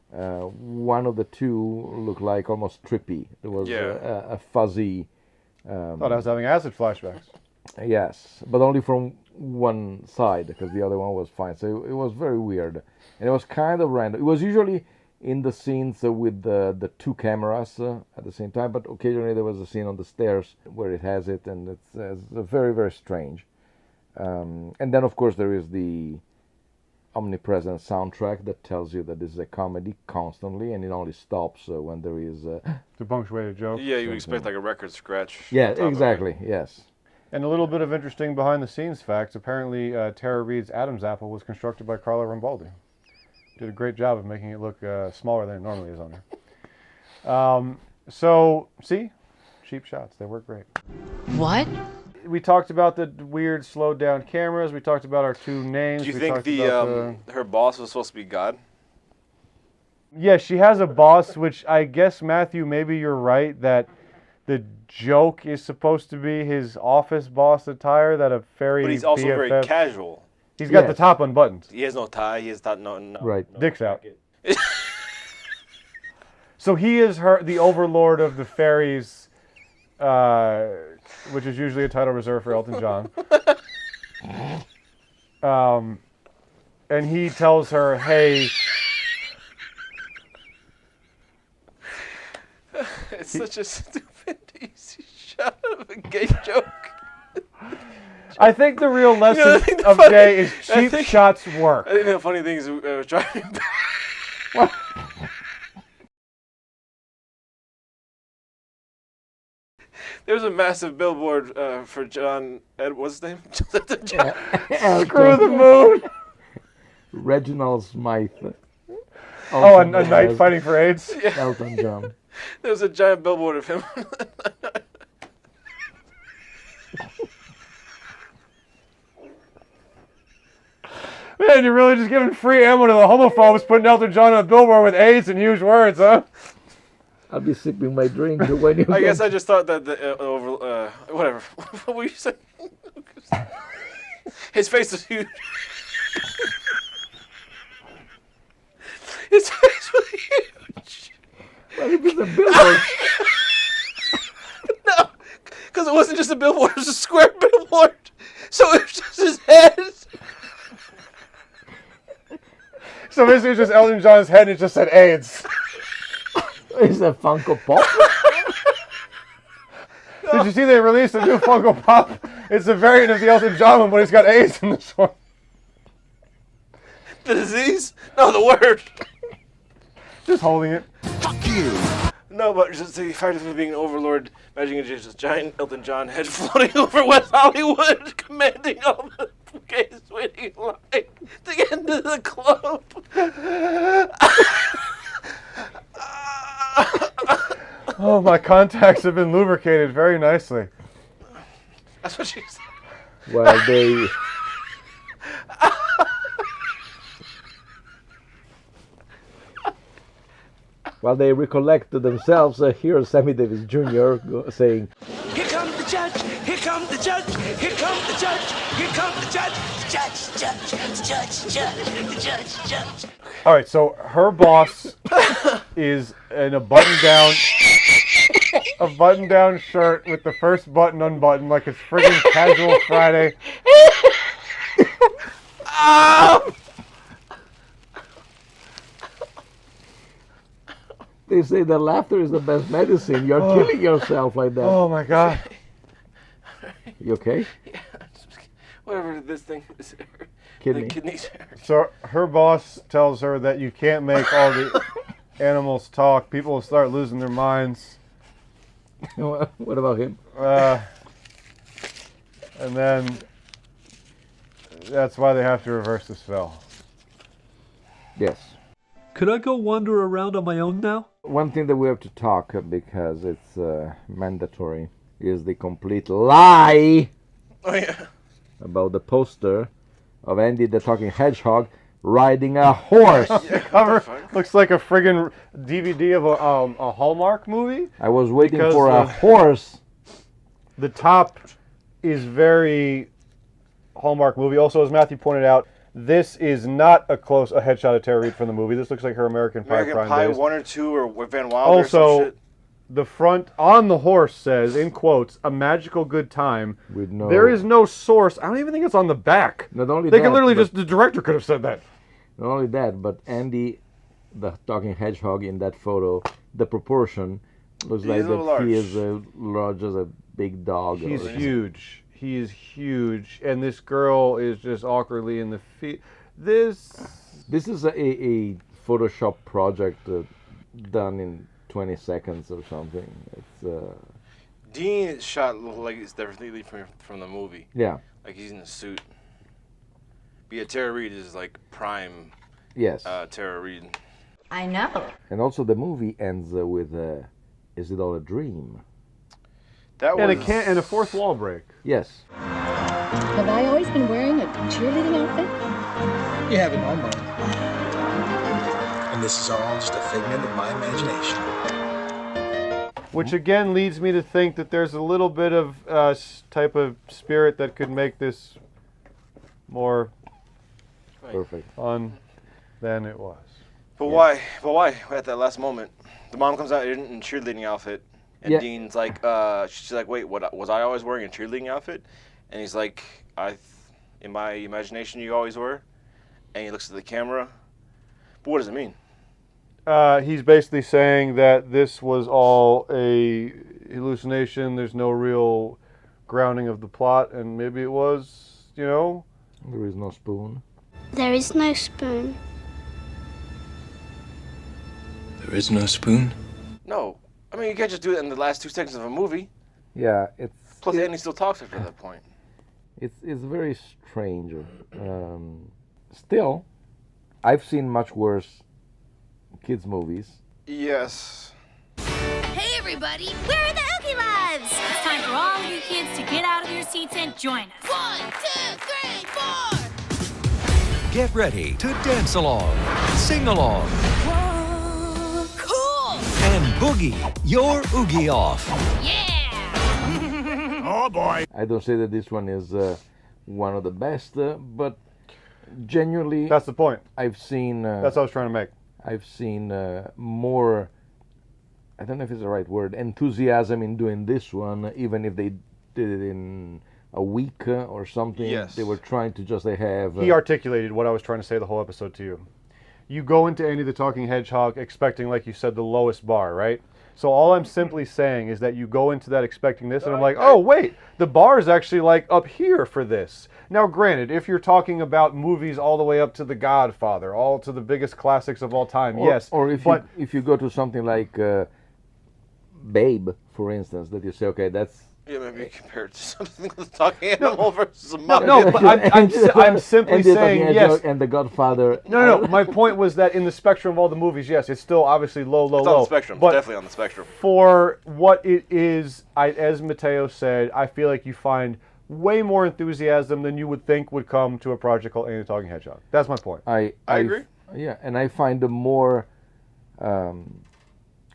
one of the 2 looked like almost trippy. There was a fuzzy... thought I was having acid flashbacks. Yes, but only from one side, because the other one was fine. So it was very weird. And it was kind of random. It was usually in the scenes with the 2 cameras at the same time, but occasionally there was a scene on the stairs where it has it, and it's very, very strange. And then, of course, there is the omnipresent soundtrack that tells you that this is a comedy constantly, and it only stops when there is to punctuate a joke. Yeah, you expect like a record scratch. Yeah, exactly. Yes. And a little bit of interesting behind-the-scenes facts. Apparently, Tara Reid's Adam's apple was constructed by Carlo Rambaldi. Did a great job of making it look smaller than it normally is on there. So, see? Cheap shots. They work great. What? we talked about the weird slowed down cameras. We talked about our two names. Do you we think her boss was supposed to be God? Yeah, she has a boss, which I guess, Matthew, maybe you're right that the joke is supposed to be his office boss attire, that a fairy But he's also BFF. very casual. He's got the top unbuttoned. He has no tie. He has no. Right. Dick's out. So he is the overlord of the fairies, which is usually a title reserved for Elton John. And he tells her, hey... It's such a stupid, easy shot of a gay joke. I think the real lesson of gay is cheap shots work. I think the funny thing is driving back. There was a massive billboard for John what's his name? Screw the moon. Reginald Smythe. Oh, a knight fighting for AIDS? Yeah. Elton John. There was a giant billboard of him. Man, you're really just giving free ammo to the homophobes, putting Elton John on a billboard with AIDS and huge words, huh? I'll be sipping my drink when you I guess I just thought that whatever. What were you saying? His face was huge. His face was huge. Well, it was a billboard. No, because it wasn't just a billboard, it was a square billboard. So it was just his head. So basically it's just Elton John's head and it just said AIDS. Is that Funko Pop? Did you see they released a new Funko Pop? It's a variant of the Elton John one, but he's got AIDS in this one. The disease? No, the word. Just holding it. Fuck you. No, but just the fact of him being an overlord, imagining just a giant Elton John head floating over West Hollywood, commanding all the gays waiting in line to get into the club. Oh, my contacts have been lubricated very nicely. That's what she said. Well, they... While they recollect to themselves, here's Sammy Davis Jr. saying, Here comes the judge, here comes the judge, here comes the judge, here comes the judge, judge. All right, so her boss is in a button-down shirt with the first button unbuttoned, like it's friggin' Casual Friday. They say that laughter is the best medicine. You're killing yourself like that. Oh my God. You okay? Yeah, whatever this thing is. Kidney. The kidneys hurt. So her boss tells her that you can't make all the animals talk. People will start losing their minds. What about him? And then that's why they have to reverse the spell. Yes. Could I go wander around on my own now? One thing that we have to talk, because it's mandatory, is the complete lie about the poster of Andy the Talking Hedgehog riding a horse. The cover looks like a friggin' DVD of a Hallmark movie. I was waiting for a horse. The top is very Hallmark movie. Also, as Matthew pointed out, this is not a headshot of Tara Reid from the movie. This looks like her American Pie American Prime Pie days. 1 or 2 or Van Wilder or some Also, shit. the front on the horse says, in quotes, "A magical good time." With no... There is no source. I don't even think it's on the back. Not only they that, could literally but- the director could have said that. Not only that, but Andy, the Talking Hedgehog in that photo, the proportion looks like that he is large as a big dog. He's huge. He is huge. And this girl is just awkwardly in the feet. This is a Photoshop project done in 20 seconds or something. It's Dean is shot like it's definitely from the movie. Yeah. Like he's in a suit. But yeah, Tara Reid is like prime. Yes. Tara Reid. I know. And also the movie ends with, is it all a dream? That And was... and a fourth wall break. Yes. Have I always been wearing a cheerleading outfit? You haven't almost. And this is all just a figment of my imagination. Which again leads me to think that there's a little bit of type of spirit that could make this more Perfect fun than it was. But why? But why? At that last moment, the mom comes out in cheerleading outfit, and Yeah. Dean's like, she's like, wait, what? Was I always wearing a cheerleading outfit? And he's like, in my imagination, you always were. And he looks at the camera. But what does it mean? He's basically saying that this was all a hallucination. There's no real grounding of the plot, and maybe it was, you know. There is no spoon. There is no spoon. There is no spoon? No. I mean, you can't just do it in the last 2 seconds of a movie. Yeah, it's. Plus, Andy still talks after that point. It's very strange. Still, I've seen much worse kids' movies. Yes. Hey everybody, we're the Oogie Loves! It's time for all of you kids to get out of your seats and join us. 1, 2, 3, 4! Get ready to dance along, sing along, Whoa, cool! and boogie your Oogie off. Yeah! Oh boy! I don't say that this one is one of the best, but genuinely... That's the point. I've seen... That's what I was trying to make. I've seen more, I don't know if it's the right word, enthusiasm in doing this one, even if they did it in a week or something. Yes. They were trying to just have... He articulated what I was trying to say the whole episode to you. You go into Andy the Talking Hedgehog expecting, like you said, the lowest bar, right? So all I'm simply saying is that you go into that expecting this, and I'm like, oh, wait, the bar is actually, like, up here for this. Now, granted, if you're talking about movies all the way up to The Godfather, all to the biggest classics of all time, yes. Or if you go to something like Babe, for instance, that you say, okay, that's... Yeah, maybe compare it to something with a talking animal versus a mouse. No, but I'm simply saying, yes. And The Godfather... No, my point was that in the spectrum of all the movies, yes, it's still obviously low. It's on the spectrum. But It's definitely on the spectrum. For what it is, as Mateo said, I feel like you find way more enthusiasm than you would think would come to a project called Andy the Talking Hedgehog. That's my point. I agree. Yeah, and I find a more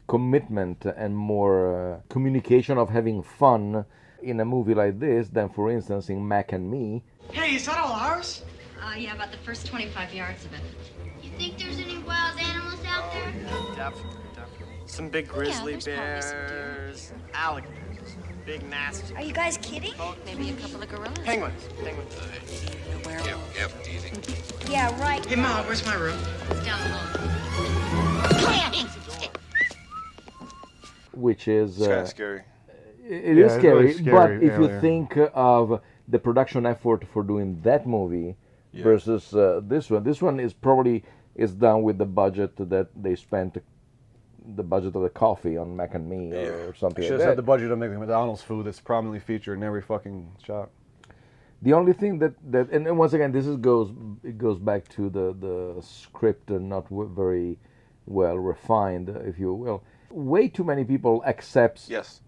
commitment and more communication of having fun in a movie like this than, for instance, in Mac and Me. Hey, is that all ours? Yeah, about the first 25 yards of it. You think there's any wild animals out there? Definitely. Some big grizzly bears, alligators, big nasty. Are you guys kidding? Maybe a couple of gorillas. Penguins. Yep, easy. Yeah, right. Hey, Ma, where's my room? It's down the hall. Which is... It's kind of scary. It is scary, really scary, but if you think of the production effort for doing that movie versus this one is probably done with the budget that they spent, the budget of the coffee on Mac and Me or something like Should that. have had the budget of making McDonald's food that's prominently featured in every fucking shot. The only thing that and once again this goes back to the script not very well refined, if you will. Way too many people accept. Yes.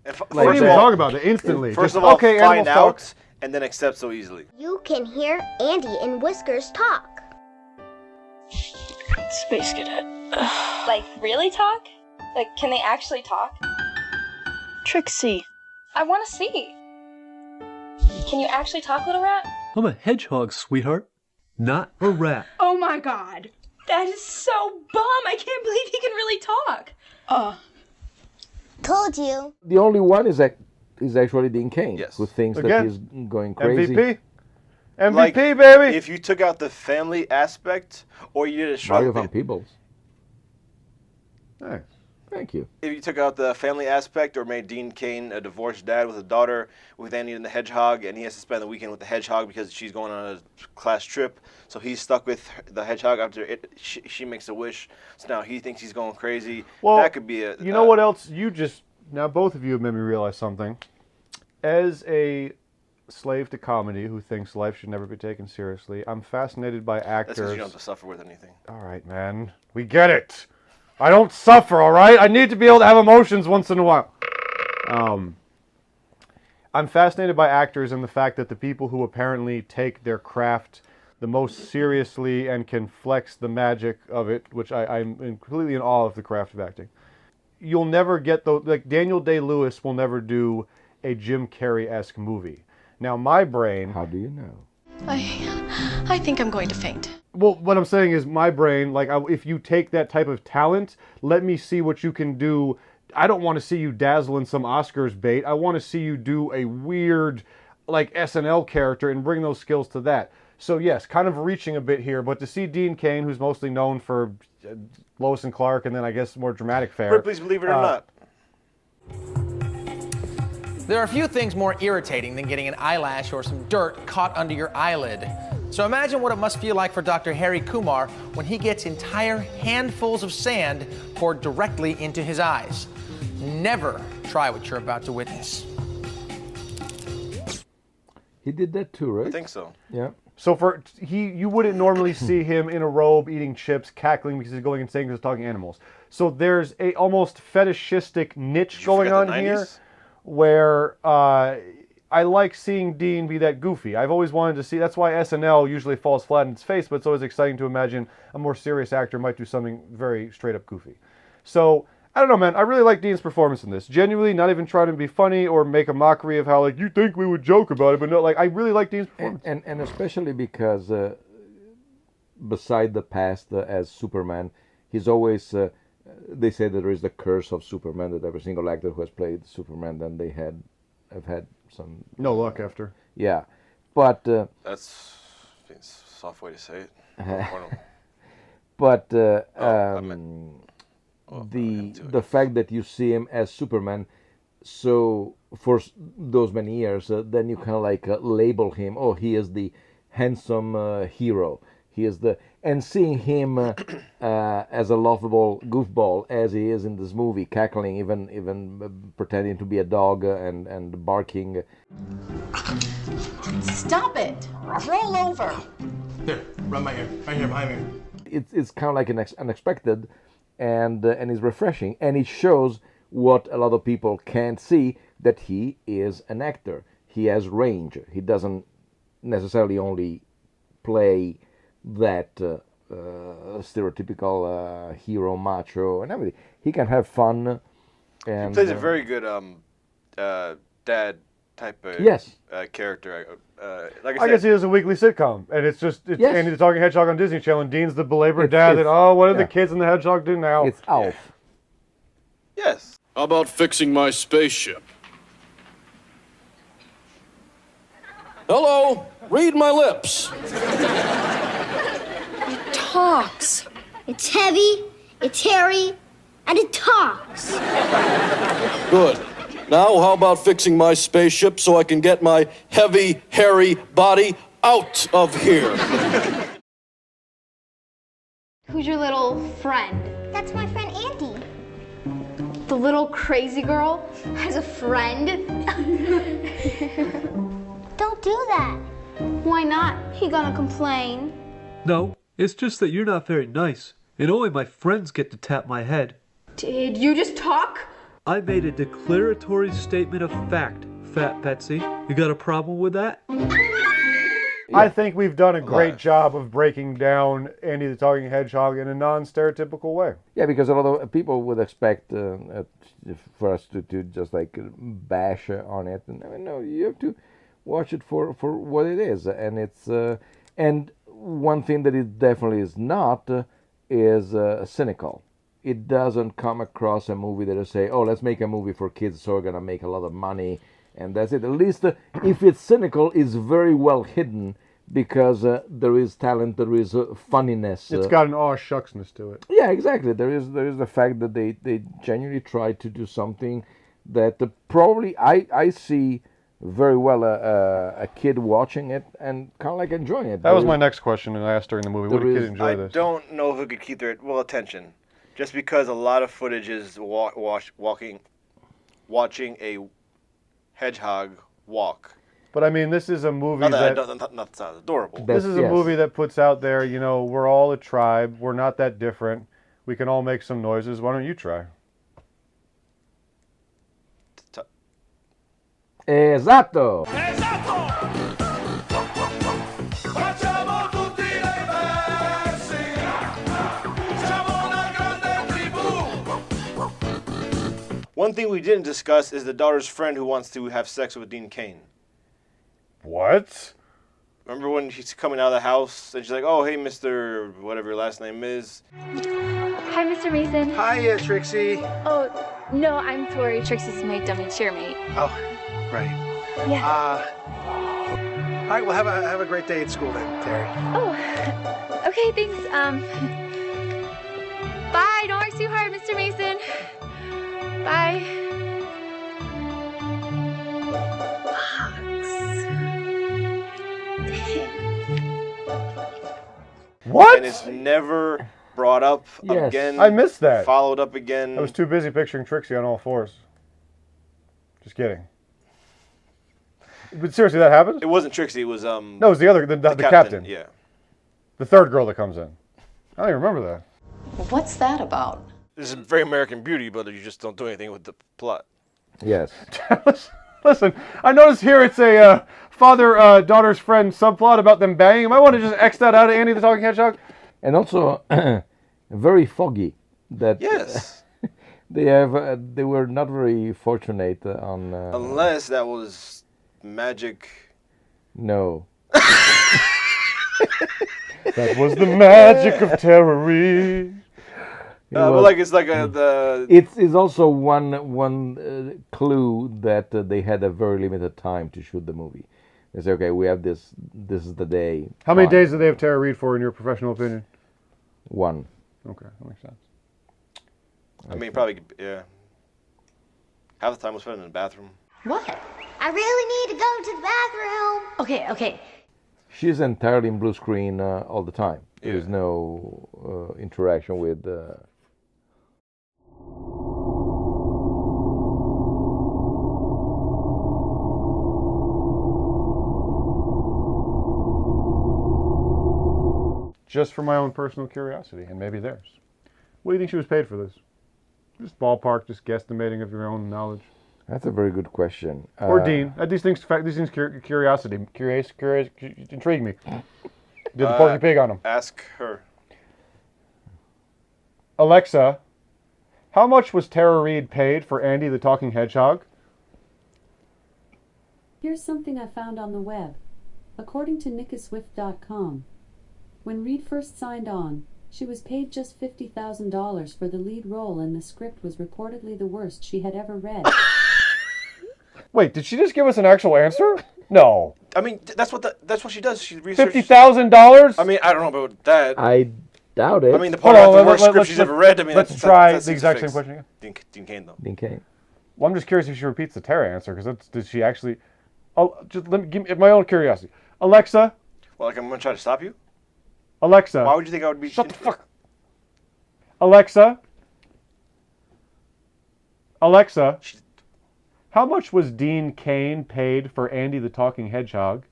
And What are you talking about? Instantly. First Just, of all, okay, find animals out and then accept so easily. You can hear Andy and Whiskers talk. Space Cadet. Like, really talk? Like, can they actually talk? Trixie. I want to see. Can you actually talk, little rat? I'm a hedgehog, sweetheart, not a rat. Oh my god. That is so bum. I can't believe he can really talk. Told you. The only one is actually Dean Cain, who thinks that he's going crazy. MVP, Like, baby. If you took out the family aspect, or you did a Mario strong... Van Peebles. Nice. Thank you. If you took out the family aspect or made Dean Cain a divorced dad with a daughter with Andy and the Hedgehog, and he has to spend the weekend with the Hedgehog because she's going on a class trip, so he's stuck with the Hedgehog after she makes a wish, so now he thinks he's going crazy. Well, that could be a... You know what else? Now both of you have made me realize something. As a slave to comedy who thinks life should never be taken seriously, I'm fascinated by actors... That's because you don't have to suffer with anything. All right, man. We get it. I don't suffer, all right? I need to be able to have emotions once in a while. I'm fascinated by actors and the fact that the people who apparently take their craft the most seriously and can flex the magic of it, which I'm completely in awe of the craft of acting. You'll never get like Daniel Day-Lewis will never do a Jim Carrey-esque movie. Now my brain... How do you know? I think I'm going to faint. Well, what I'm saying is my brain, like, if you take that type of talent, let me see what you can do. I don't want to see you dazzle in some Oscars bait. I want to see you do a weird, like, SNL character and bring those skills to that. So, yes, kind of reaching a bit here, but to see Dean Cain, who's mostly known for Lois and Clark and then, I guess, more dramatic fare. Ripley's Believe It or Not. There are few things more irritating than getting an eyelash or some dirt caught under your eyelid. So imagine what it must feel like for Dr. Harry Kumar when he gets entire handfuls of sand poured directly into his eyes. Never try what you're about to witness. He did that too, right? I think so. Yeah. So you wouldn't normally see him in a robe eating chips, cackling because he's going insane because he's talking animals. So there's a almost fetishistic niche going on here, where I like seeing Dean be that goofy. I've always wanted to see. That's why SNL usually falls flat in its face, but it's always exciting to imagine a more serious actor might do something very straight up goofy. So I don't know, man. I really like Dean's performance in this. Genuinely, not even trying to be funny or make a mockery of how, like, you think we would joke about it, but no, like, I really like Dean's performance. And especially because beside the past as Superman, he's always, they say that there is the curse of Superman, that every single actor who has played Superman, then they have had some... No luck after. Yeah. But... That's a soft way to say it. But... the fact that you see him as Superman, so for those many years, then you kind of like label him. Oh, he is the handsome hero. He is the and seeing him as a laughable goofball as he is in this movie, cackling, even pretending to be a dog and barking. Stop it! Roll over. Here, run my hair. Right here, behind me. It's kind of like unexpected. And it's refreshing, and it shows what a lot of people can't see, that he is an actor. He has range. He doesn't necessarily only play that stereotypical hero, macho, and everything. He can have fun. And he plays a very good dad type of character. Like I guess he is a weekly sitcom, and it's Andy the Talking Hedgehog on Disney Channel, and Dean's the belabored dad that, what do the kids and the hedgehog do now? It's Alf. Yes. How about fixing my spaceship? Hello, read my lips. It talks. It's heavy, it's hairy, and it talks. Good. Now, how about fixing my spaceship so I can get my heavy, hairy body out of here? Who's your little friend? That's my friend Andy. The little crazy girl has a friend? Don't do that. Why not? He gonna complain. No, it's just that you're not very nice, and only my friends get to tap my head. Did you just talk? I made a declaratory statement of fact, Fat Betsy. You got a problem with that? I think we've done a great job of breaking down Andy the Talking Hedgehog in a non-stereotypical way. Yeah, because a lot of people would expect for us to just like bash on it. And no, you have to watch it for what it is. And it's and one thing that it definitely is not is cynical. It doesn't come across a movie that will say, oh, let's make a movie for kids so we're going to make a lot of money, and that's it. At least if it's cynical, it's very well hidden, because there is talent, there is funniness. It's got an aw shucksness to it. Yeah, exactly. There is the fact that they genuinely try to do something that probably I see very well a kid watching it and kind of like enjoying it. That was my next question, and I asked during the movie, would a kid enjoy this? I don't know who could keep their attention. Just because a lot of footage is watching a hedgehog walk. But I mean, this is a movie that sounds adorable. This is a movie that puts out there, we're all a tribe. We're not that different. We can all make some noises. Why don't you try? Esatto! Facciamo tutti le versi. Siamo una grande tribù. One thing we didn't discuss is the daughter's friend who wants to have sex with Dean Cain. What? Remember when she's coming out of the house and she's like, "Oh, hey, Mr. whatever your last name is." Hi, Mr. Mason. Hi, Trixie. Oh, no, I'm Tori, Trixie's my dummy cheermate. Oh, right. Yeah. All right, well, have a great day at school then, Terry. Oh, okay, thanks. Bye. Don't work too hard, Mr. Mason. Bye. What? And it's never brought up again. I missed that. Followed up again. I was too busy picturing Trixie on all fours. Just kidding. But seriously, that happened? It wasn't Trixie. It was No, it was the other, the captain. Yeah. The third girl that comes in. I don't even remember that. What's that about? This is very American Beauty, but you just don't do anything with the plot. Yes. Listen, I noticed here it's a father-daughter's friend subplot about them banging. You might want to just X that out of Andy the Talking Hedgehog. And also, very foggy. That yes. They were not very fortunate on. Unless that was magic. No. That was the magic of terror. But like it's like the. It's also one clue that they had a very limited time to shoot the movie. They say, okay, we have this. This is the day. How many days did they have Tara Reid for, in your professional opinion? 1. Okay, that makes sense. I mean, probably yeah. Half the time was spent in the bathroom. What? I really need to go to the bathroom. Okay. She's entirely in blue screen all the time. There's no interaction with. Just for my own personal curiosity, and maybe theirs. What do you think she was paid for this? Just ballpark, just guesstimating of your own knowledge. That's a very good question. Or Dean. These things curiosity, intrigue me. Did the Porky Pig on them? Ask her. Alexa, how much was Tara Reid paid for Andy the Talking Hedgehog? Here's something I found on the web. According to nickaswift.com, when Reid first signed on, she was paid just $50,000 for the lead role, and the script was reportedly the worst she had ever read. Wait, did she just give us an actual answer? No. I mean, that's what she does. She researches. $50,000? I mean, I don't know about that. I doubt it. I mean, the part of the worst script she's ever read. I mean, let's try the exact same question again. Dean Cain, though. Dean Cain. Well, I'm just curious if she repeats the Tara answer, because did she actually? Oh, just let me give me my own curiosity. Alexa. Well, like I'm gonna try to stop you. Alexa. Why would you think I would be? Shut the fuck. Alexa. Alexa. How much was Dean Cain paid for Andy the Talking Hedgehog?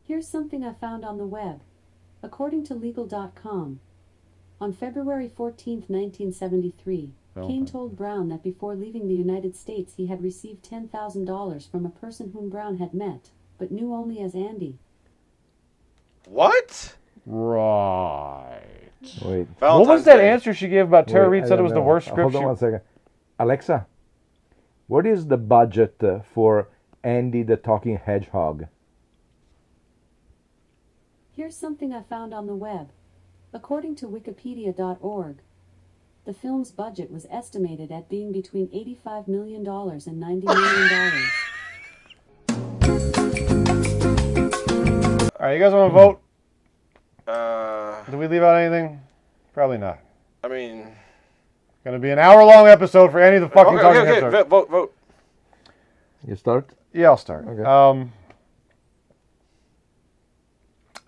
Here's something I found on the web. According to legal.com, on February 14th, 1973, Cain told Brown that before leaving the United States he had received $10,000 from a person whom Brown had met, but knew only as Andy. What? Right. Wait. What was that answer she gave about Tara Reid said it was the worst script? Hold on 1 second. Alexa, what is the budget for Andy the Talking Hedgehog? Here's something I found on the web. According to wikipedia.org, the film's budget was estimated at being between $85 million and $90 million. All right, you guys want to vote? Did we leave out anything? Probably not. I mean, gonna be an hour-long episode for Andy the fucking Talking Hedgehog. Okay, vote. You start? Yeah, I'll start. Okay.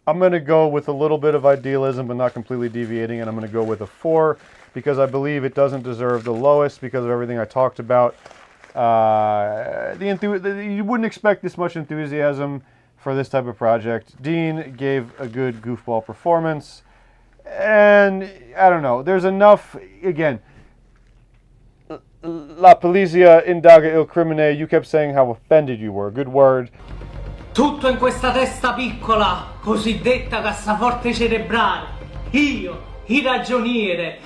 I'm gonna go with a little bit of idealism, but not completely deviating, and I'm gonna go with a 4 because I believe it doesn't deserve the lowest because of everything I talked about. You wouldn't expect this much enthusiasm for this type of project. Dean gave a good goofball performance, and I don't know. There's enough. Again, La polizia indaga il crimine. You kept saying how offended you were. Good word. Tutto in questa testa piccola, cosiddetta cassaforte cerebrale. Io, il ragioniere.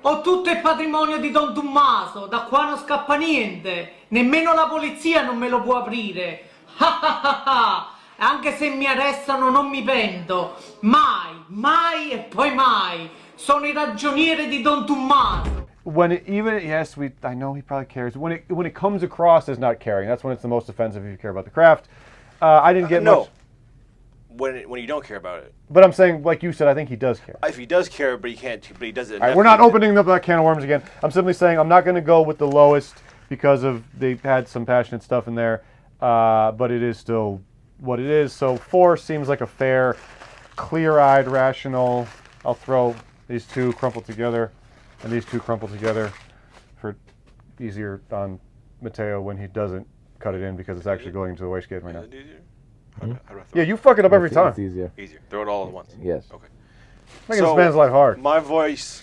Ho tutto il patrimonio di Don Tommaso, da qua non scappa niente. Nemmeno la polizia non me lo può aprire. Anche se mi arrestano non mi pento. Mai, mai e poi mai. Sono il ragioniere di Don Tommaso. I know he probably cares. When it comes across as not caring, that's when it's the most offensive if you care about the craft. I didn't get much. When you don't care about it. But I'm saying, like you said, I think he does care. If he does care, but he can't, but he does it. All right, we're not opening up that can of worms again. I'm simply saying I'm not going to go with the lowest because they had some passionate stuff in there, but it is still what it is. So 4 seems like a fair, clear-eyed, rational. I'll throw these two crumpled together and these two crumpled together for easier on Mateo when he doesn't cut it in because it's actually going into the wastegate right now. Yeah, you fuck it up every time. It's easier. Easier. Throw it all at once. Yes. Okay. Making this man's life hard. My vote is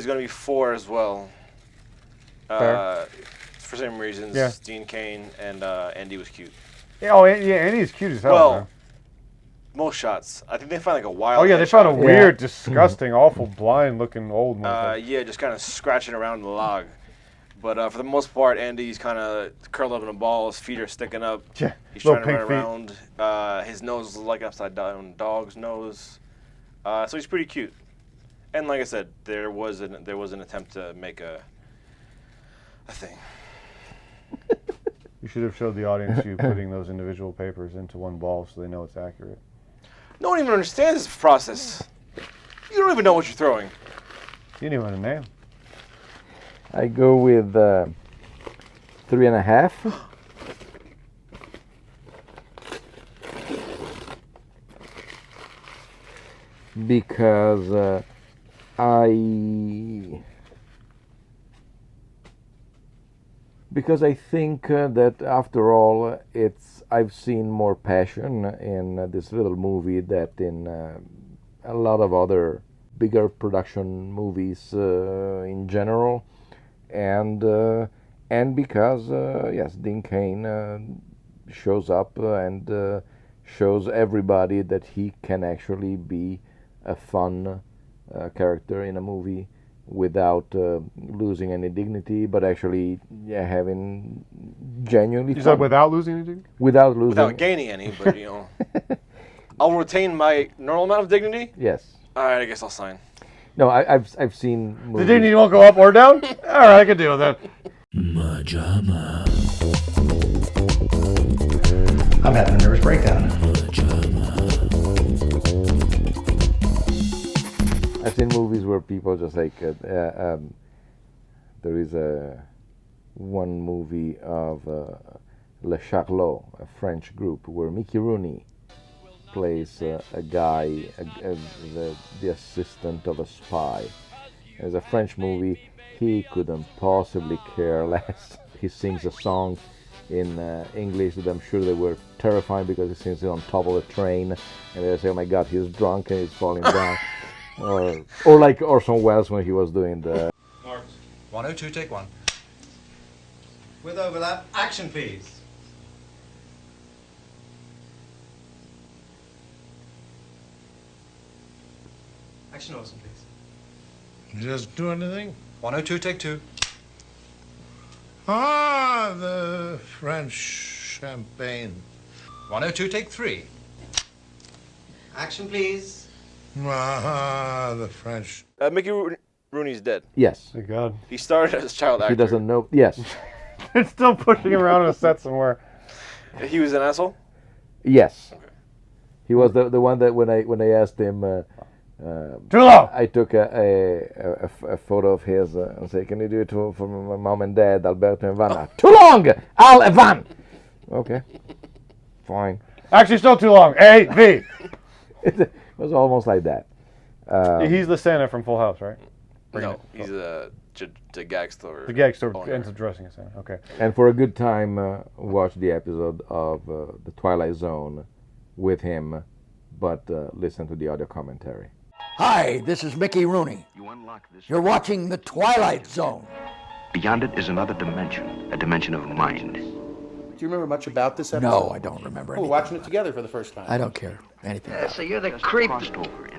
going to be 4 as well. For same reasons. Yeah. Dean Cain and Andy was cute. Yeah, Andy's cute as hell. Well, man. most shots. I think they found like a wild. Oh yeah, they found a headshot. weird, disgusting, awful, blind-looking old man. Yeah, just kind of scratching around the log. But for the most part, Andy's kind of curled up in a ball. His feet are sticking up. Yeah, he's little trying to run pink around. His nose is like upside down dog's nose. So he's pretty cute. And like I said, there was an attempt to make a thing. You should have showed the audience you putting those individual papers into one ball so they know it's accurate. No one even understands this process. You don't even know what you're throwing. You didn't even have a name. I go with 3.5. Because I think that after all, I've seen more passion in this little movie that in a lot of other bigger production movies in general, and because yes, Dean Cain shows up and shows everybody that he can actually be a fun character in a movie without losing any dignity, but actually having genuinely fun. You said without losing any dignity? Without gaining any, but you know. I'll retain my normal amount of dignity? Yes. Alright, I guess I'll sign. No, I've seen movies. The dignity won't go up or down? Alright, I can deal with that. MaJaMa. I'm having a nervous breakdown. I've seen movies where people just like there is one movie of Le Charlot, a French group, where Mickey Rooney plays a guy, the assistant of a spy. It's a French movie. He couldn't possibly care less. He sings a song in English that I'm sure they were terrifying because he sings it on top of a train, and they say, "Oh my God, he's drunk and he's falling down." Or like Orson Welles when he was doing the... Marks. 102, take 1. With overlap, action please. Action Orson, please. Just do anything? 102, take 2. Ah, the French champagne. 102, take 3. Action please. Ah, the French. Mickey Rooney's dead. Yes. Thank God. He started as a child actor. He doesn't know. Yes. They're still pushing him around on a set somewhere. He was an asshole? Yes. Okay. He was the one that when I asked him, too long. I took a photo of his and said, "Can you do it for my mom and dad, Alberto and Vanna?" Too long, Al and Van. Okay, fine. Actually, still too long. A V. It was almost like that. He's the Santa from Full House, right? No, he's the gag store. The gag store ends up dressing as Santa. Okay. And for a good time, watch the episode of The Twilight Zone with him, but listen to the audio commentary. Hi, this is Mickey Rooney. You're watching The Twilight Zone. Beyond it is another dimension, a dimension of mind. Do you remember much about this episode? No, I don't remember We're anything. watching it together for the first time. I don't care anything. So you're the creep.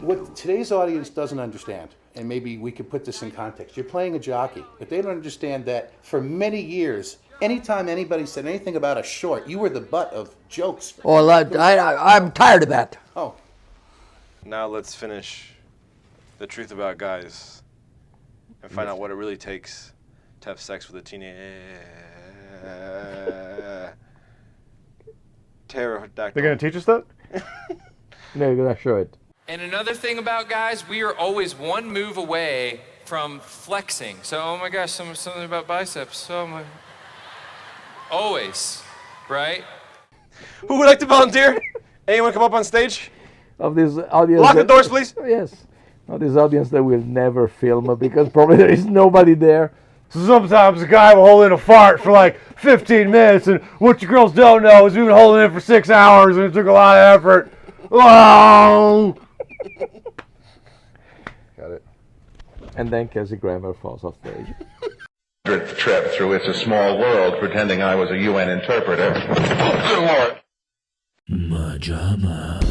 What today's audience doesn't understand, and maybe we could put this in context, you're playing a jockey, but they don't understand that for many years, anytime anybody said anything about a short, you were the butt of jokes. Well, I'm tired of that. Oh. Now let's finish the truth about guys and find out what it really takes to have sex with a teenage pterodactyl. They're gonna teach us that? They're gonna show it. And another thing about guys, we are always one move away from flexing. So, oh my gosh, something about biceps. Oh my. Always, right? Who would like to volunteer? Anyone come up on stage? Of this audience. Lock the doors, please. Yes. Of this audience that will never film because probably there is nobody there. Sometimes a guy will hold in a fart for like 15 minutes, and what you girls don't know is we've been holding it for 6 hours, and it took a lot of effort. Oh! Got it. And then Kelsey Grammer falls off stage. Trip through It's a Small World, pretending I was a UN interpreter. Good Lord. MaJaMa.